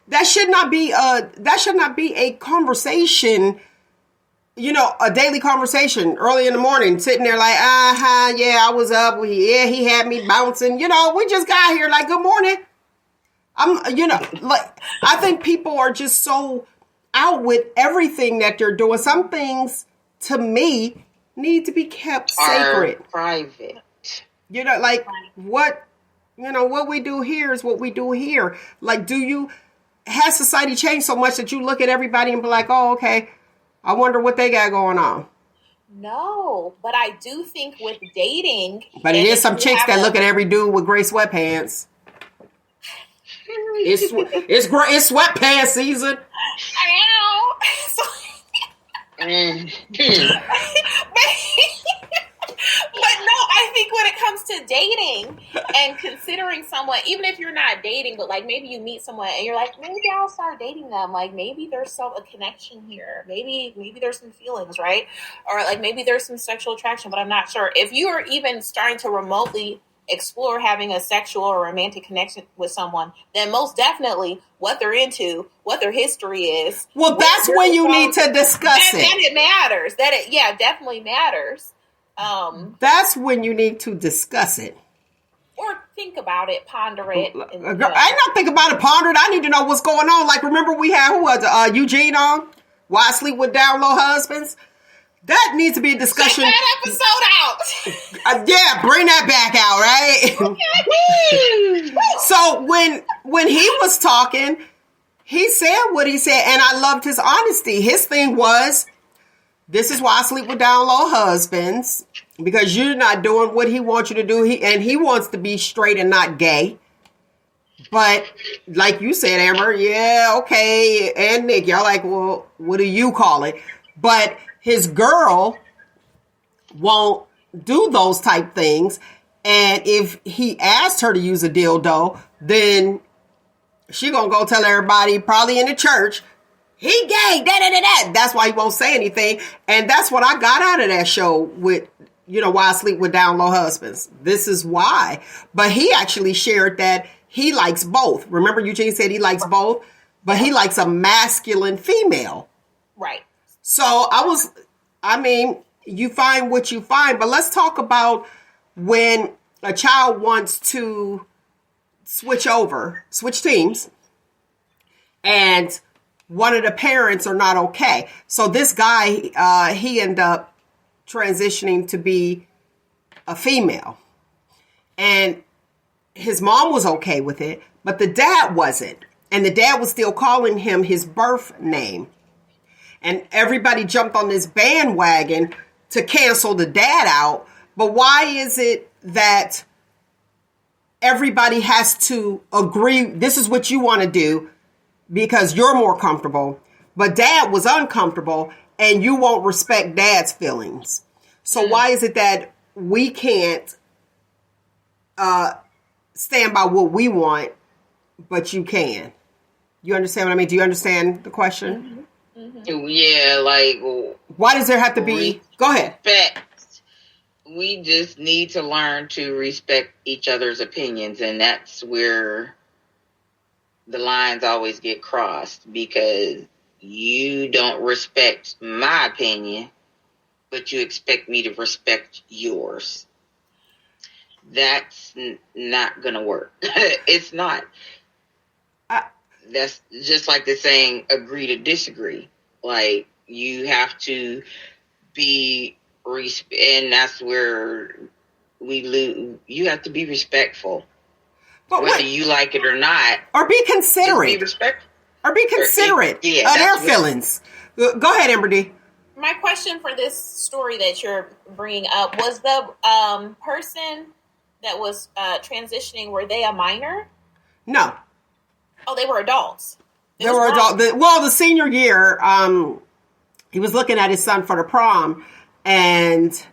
That should not be a conversation. A daily conversation early in the morning, sitting there like, yeah, I was up. Yeah, he had me bouncing. We just got here. Like, good morning. I think people are just so out with everything that they're doing. Some things, to me, need to be kept sacred. Private. What we do here is what we do here. Like, has society changed so much that you look at everybody and be like, oh, okay, I wonder what they got going on? No, but I do think with dating. But it is some chicks that look at every dude with gray sweatpants. It's sweatpants season. I know. But no, I think when it comes to dating and considering someone, even if you're not dating, but like maybe you meet someone and you're like, maybe I'll start dating them. Like maybe there's a connection here. Maybe there's some feelings, right? Or like maybe there's some sexual attraction, but I'm not sure. If you are even starting to remotely explore having a sexual or romantic connection with someone, then most definitely what they're into, what their history is. Well, that's when you need to discuss it. That it matters. Definitely matters. That's when you need to discuss it. Or think about it, ponder it. I not think about it, ponder it. I need to know what's going on. Like, remember we had, Eugene on? Why I Sleep with Down Low Husbands? That needs to be a discussion. Check that episode out. Yeah, bring that back out, right? So when he was talking, he said what he said, and I loved his honesty. His thing was, this is why I sleep with down low husbands, because you're not doing what he wants you to do. He wants to be straight and not gay. But like you said, Amber, yeah, okay, and Nick, y'all like, well, what do you call it? But his girl won't do those type things. And if he asked her to use a dildo, then she gonna go tell everybody, probably in the church, he gay, da-da-da-da. That's why he won't say anything. And that's what I got out of that show with, why I sleep with down low husbands. This is why. But he actually shared that he likes both. Remember Eugene said he likes both, but he likes a masculine female. Right. So you find what you find, but let's talk about when a child wants to switch teams, and one of the parents are not okay. So this guy, he ended up transitioning to be a female, and his mom was okay with it, but the dad wasn't. And the dad was still calling him his birth name. And everybody jumped on this bandwagon to cancel the dad out. But why is it that everybody has to agree, this is what you want to do because you're more comfortable, but dad was uncomfortable and you won't respect dad's feelings? So why is it that we can't stand by what we want, but you can? You understand what I mean? Do you understand the question? Yeah, like, Why does there have to be? Go ahead. respect. We just need to learn to respect each other's opinions, and that's where the lines always get crossed, because you don't respect my opinion, but you expect me to respect yours. That's not gonna work. It's not. That's just like the saying, agree to disagree. Like, you have to be, and that's where we lose. You have to be respectful. But Whether what? you like it or not, Or be just be considerate. respectful. Or be considerate Yeah, of their that's what- feelings. Go ahead, Amber D. My question for this story that you're bringing up was the person that was transitioning, were they a minor? No. Oh, they were adults. It There was were wrong. the senior year, he was looking at his son for the prom, and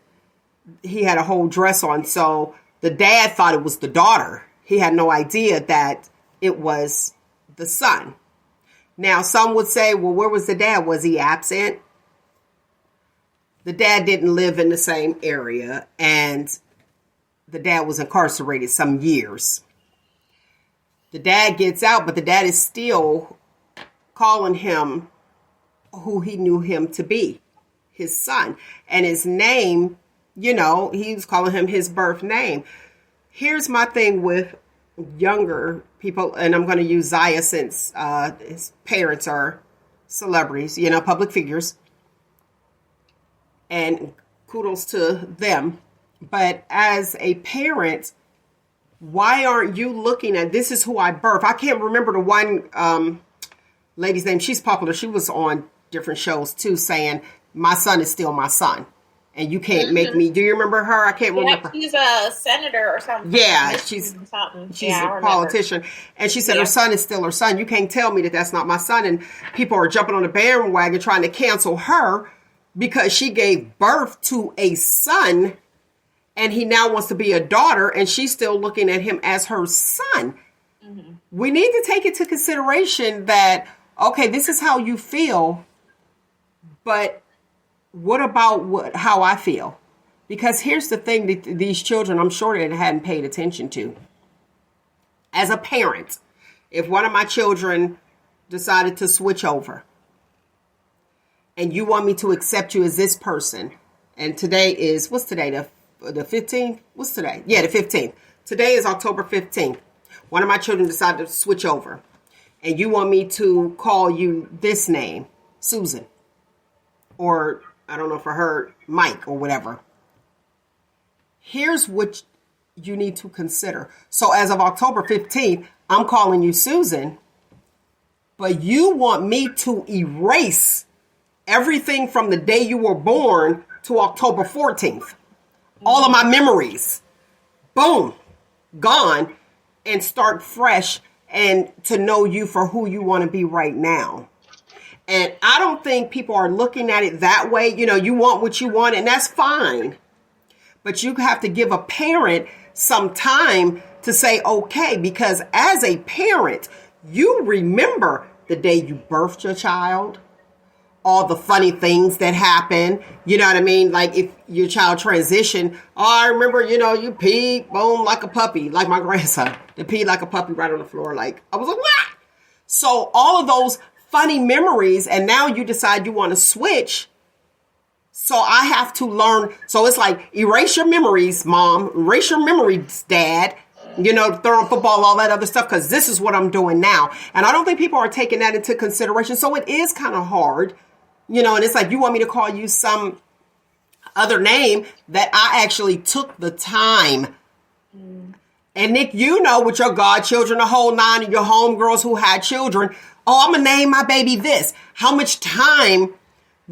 he had a whole dress on. So the dad thought it was the daughter. He had no idea that it was the son. Now, some would say, well, where was the dad? Was he absent? The dad didn't live in the same area, and the dad was incarcerated some years. The dad gets out, but the dad is still calling him who he knew him to be, his son. And his name, he was calling him his birth name. Here's my thing with younger people, and I'm going to use Zaya since his parents are celebrities, public figures. And kudos to them. But as a parent, why aren't you looking at, this is who I birthed? I can't remember the one lady's name. She's popular. She was on different shows too, saying, my son is still my son. And you can't make me. Do you remember her? I can't remember. She's a senator or something. Yeah, she's I a politician. And she said her son is still her son. You can't tell me that that's not my son. And people are jumping on the bandwagon trying to cancel her because she gave birth to a son and he now wants to be a daughter, and she's still looking at him as her son. Mm-hmm. We need to take into consideration that, okay, this is how you feel, but what about how I feel? Because here's the thing that these children, I'm sure they hadn't paid attention to. As a parent, if one of my children decided to switch over and you want me to accept you as this person, and today is, what's today, the 15th? What's today? Yeah, the 15th. Today is October 15th. One of my children decided to switch over, and you want me to call you this name, Susan, or I don't know if I heard Mike or whatever. Here's what you need to consider. So as of October 15th, I'm calling you Susan, but you want me to erase everything from the day you were born to October 14th. All of my memories, boom, gone, and start fresh and to know you for who you want to be right now. And I don't think people are looking at it that way. You want what you want, and that's fine. But you have to give a parent some time to say, okay, because as a parent, you remember the day you birthed your child, all the funny things that happen. You know what I mean? Like if your child transitioned, I remember, you peed, boom, like a puppy, like my grandson. They peed like a puppy right on the floor. Like, I was like, what? So all of those funny memories, and now you decide you want to switch. So I have to learn. So it's like, erase your memories, mom. Erase your memories, dad. Throwing football, all that other stuff, because this is what I'm doing now. And I don't think people are taking that into consideration. So it is kind of hard, and it's like, you want me to call you some other name that I actually took the time. And Nick, with your godchildren, the whole nine, and your homegirls who had children, oh, I'm going to name my baby this. How much time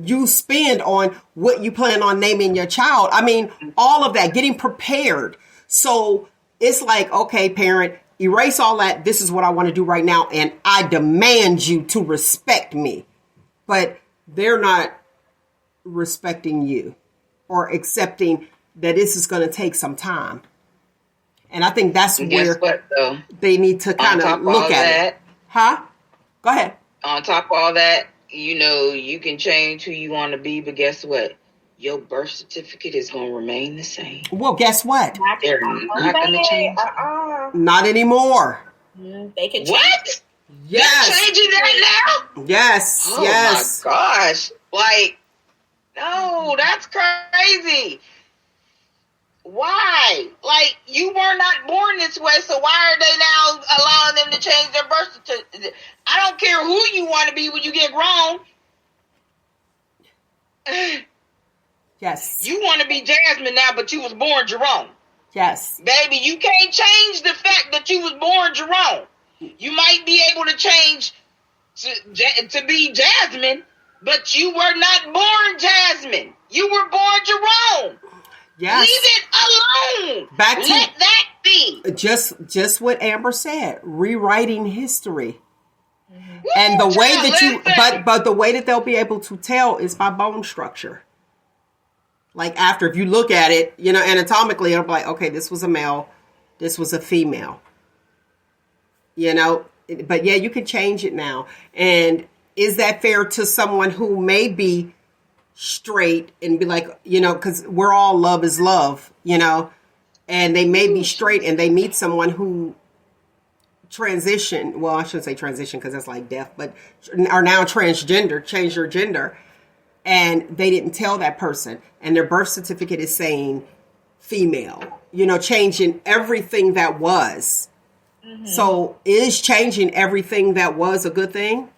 you spend on what you plan on naming your child. I mean, all of that, getting prepared. So it's like, okay, parent, erase all that. This is what I want to do right now. And I demand you to respect me. But they're not respecting you. or accepting that this is going to take some time. And I think that's And guess where what, though? they need to kind top of of look all at that- it. Huh? Go ahead. On top of all that, you can change who you want to be, but guess what? Your birth certificate is going to remain the same. Well, guess what? They're not going to change. Not anymore. They can change. What? Yes. They're changing that now? Yes. Oh yes. my gosh. Like, no, that's crazy. Why? Like, you were not born this way, so why are they now allowing them to change their birth certificate? I don't care who you want to be when you get grown. Yes. You want to be Jasmine now, but you was born Jerome. Yes. Baby, you can't change the fact that you was born Jerome. You might be able to change to be Jasmine, but you were not born Jasmine. You were born Jerome. Yes. Leave it alone. Back to- Let that be. Just what Amber said, rewriting history. Woo, And the way child, that you listen. but the way that they'll be able to tell is by bone structure. Like after, if you look at it, anatomically, it'll be like, okay, this was a male, this was a female. But yeah, you can change it now. And is that fair to someone who may be straight and be like, because we're all love is love, and they may be straight and they meet someone who transition, well, I shouldn't say transition because that's like death, but are now transgender, change their gender, and they didn't tell that person, and their birth certificate is saying female, changing everything that was. Mm-hmm. So is changing everything that was a good thing?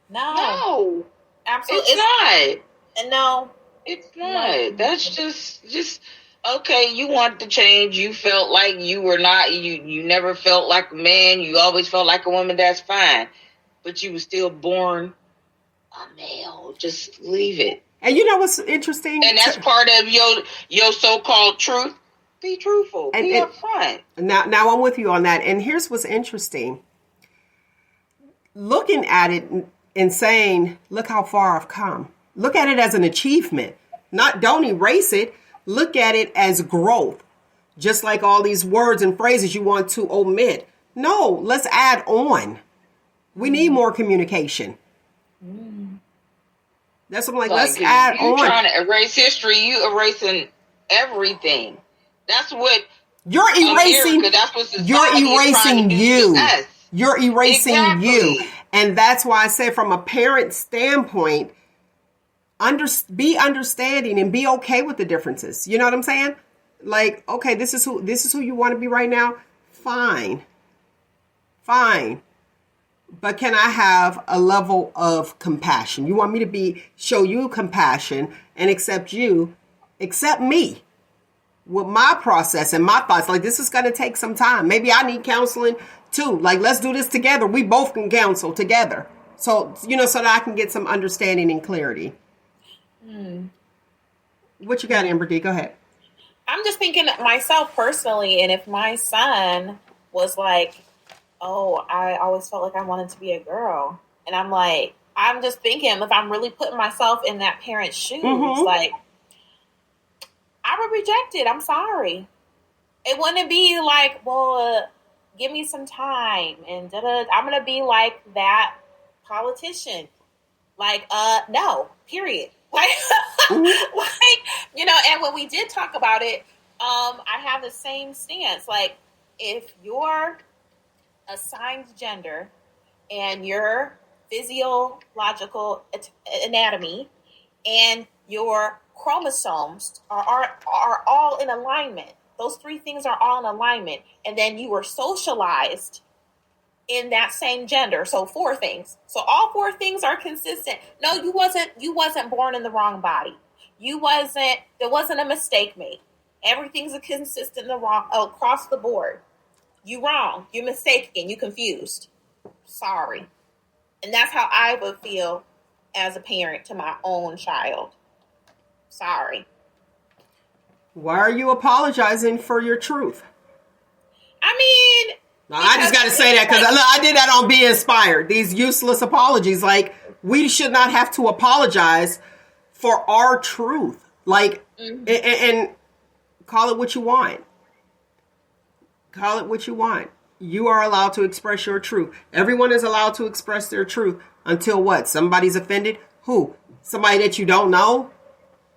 No, Absolutely. it's not. No. It's not. That's just okay. You want to change. You felt like you were not. You never felt like a man. You always felt like a woman. That's fine. But you were still born a male. Just leave it. And you know what's interesting? And that's part of your so-called truth. Be truthful. Be upfront. Now I'm with you on that. And here's what's interesting. Looking at it and saying, look how far I've come. Look at it as an achievement. Don't erase it. Look at it as growth. Just like all these words and phrases you want to omit. No, let's add on. We need more communication. That's what I'm like, let's add on. You're trying to erase history. You erasing everything. That's what you're erasing. America, that's what society You're is trying erasing to do you. to us. You're erasing Exactly. you. And that's why I say from a parent standpoint, be understanding and be okay with the differences. You know what I'm saying? Like, okay, this is who you want to be right now. Fine. But can I have a level of compassion? You want me to show you compassion and accept me with my process and my thoughts. Like, this is going to take some time. Maybe I need counseling too. Like, let's do this together. We both can counsel together. So, so that I can get some understanding and clarity. What you got, Amber D? Go ahead. I'm just thinking myself personally, and if my son was like, oh, I always felt like I wanted to be a girl. And I'm just thinking, if I'm really putting myself in that parent's shoes, like, I would reject it. I'm sorry. It wouldn't be like, well, give me some time. And I'm going to be like that politician. Like, no, period. Like, and when we did talk about it, I have the same stance. Like, if you're assigned gender and your physiological anatomy and your chromosomes are all in alignment, those three things are all in alignment, and then you were socialized in that same gender, so 4 things. So all 4 things are consistent. No, you wasn't born in the wrong body. There wasn't a mistake made. Everything's consistent across the board. You wrong. You're mistaken. You confused. Sorry. And that's how I would feel as a parent to my own child. Sorry. Why are you apologizing for your truth? I mean, I just got to say that because I did that on Be Inspired. These useless apologies. Like, we should not have to apologize for our truth. Like, And call it what you want. Call it what you want. You are allowed to express your truth. Everyone is allowed to express their truth until what? Somebody's offended? Who? Somebody that you don't know?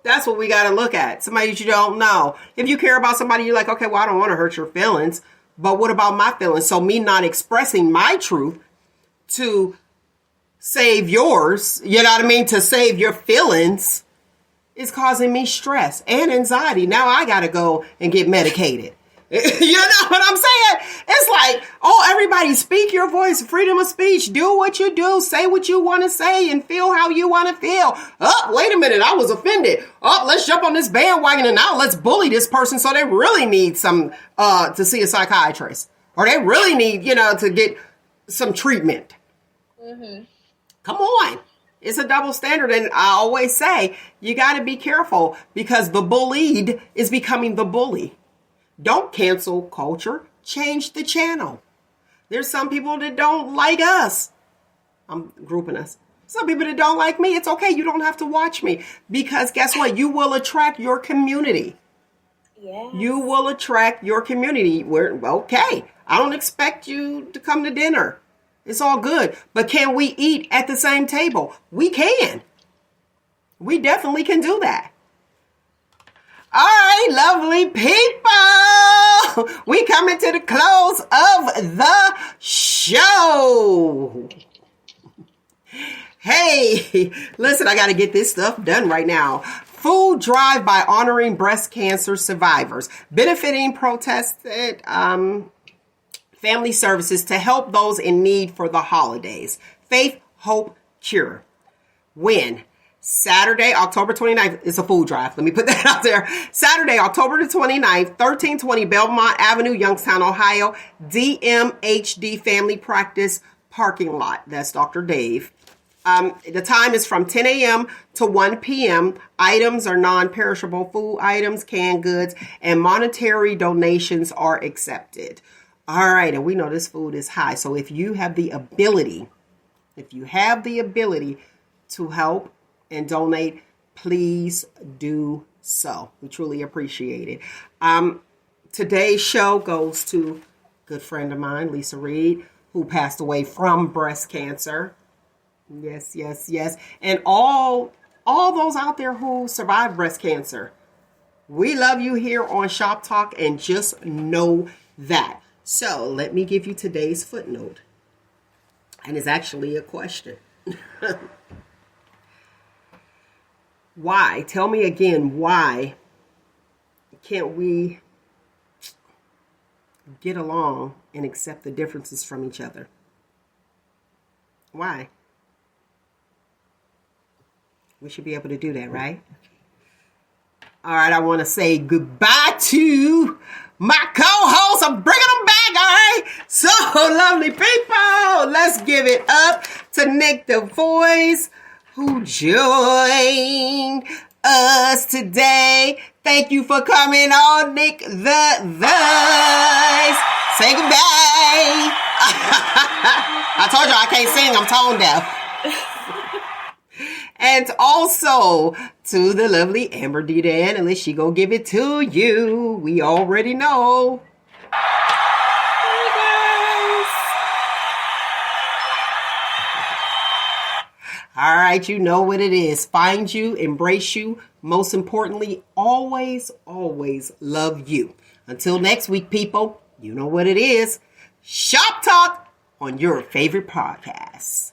That's what we got to look at. Somebody that you don't know. If you care about somebody, you're like, okay, well, I don't want to hurt your feelings. But what about my feelings? So me not expressing my truth to save yours, you know what I mean? To save your feelings is causing me stress and anxiety. Now I got to go and get medicated. You know what I'm saying? It's like, oh, everybody speak your voice, freedom of speech. Do what you do. Say what you want to say and feel how you want to feel. Oh, wait a minute. I was offended. Oh, let's jump on this bandwagon and now let's bully this person so they really need some, to see a psychiatrist. Or they really need, to get some treatment. Mm-hmm. Come on. It's a double standard. And I always say, you got to be careful because the bullied is becoming the bully. Don't cancel culture. Change the channel. There's some people that don't like us. I'm grouping us. Some people that don't like me. It's okay. You don't have to watch me. Because guess what? You will attract your community. Yeah. You will attract your community. Okay. I don't expect you to come to dinner. It's all good. But can we eat at the same table? We can. We definitely can do that. All right, lovely people. We coming to the close of the show. Hey, listen, I got to get this stuff done right now. Food drive by honoring breast cancer survivors. Benefiting protested family services to help those in need for the holidays. Faith, Hope, Cure. When? Saturday, October 29th, it's a food drive. Let me put that out there. Saturday, October the 29th, 1320 Belmont Avenue, Youngstown, Ohio, DMHD Family Practice parking lot. That's Dr. Dave. The time is from 10 a.m. to 1 p.m. Items are non-perishable food items, canned goods, and monetary donations are accepted. All right, and we know this food is high. So if you have the ability to help and donate, please do so. We truly appreciate it. Today's show goes to a good friend of mine, Lisa Reed, who passed away from breast cancer. Yes. And all those out there who survived breast cancer, we love you here on Shop Talk, and just know that. So let me give you today's footnote. And it's actually a question. Why? Tell me again, why can't we get along and accept the differences from each other? Why? We should be able to do that, right? All right, I want to say goodbye to my co-hosts. I'm bringing them back, all right? So, lovely people, let's give it up to Nick the Voice, who joined us today. Thank you for coming on, Nick the Voice. Say goodbye. I told you I can't sing. I'm tone deaf. And also to the lovely Amber D. the Analyst. She gonna give it to you. We already know. Hey guys. All right, you know what it is. Find you, embrace you. Most importantly, always, always love you. Until next week, people, you know what it is. Shop Talk on your favorite podcast.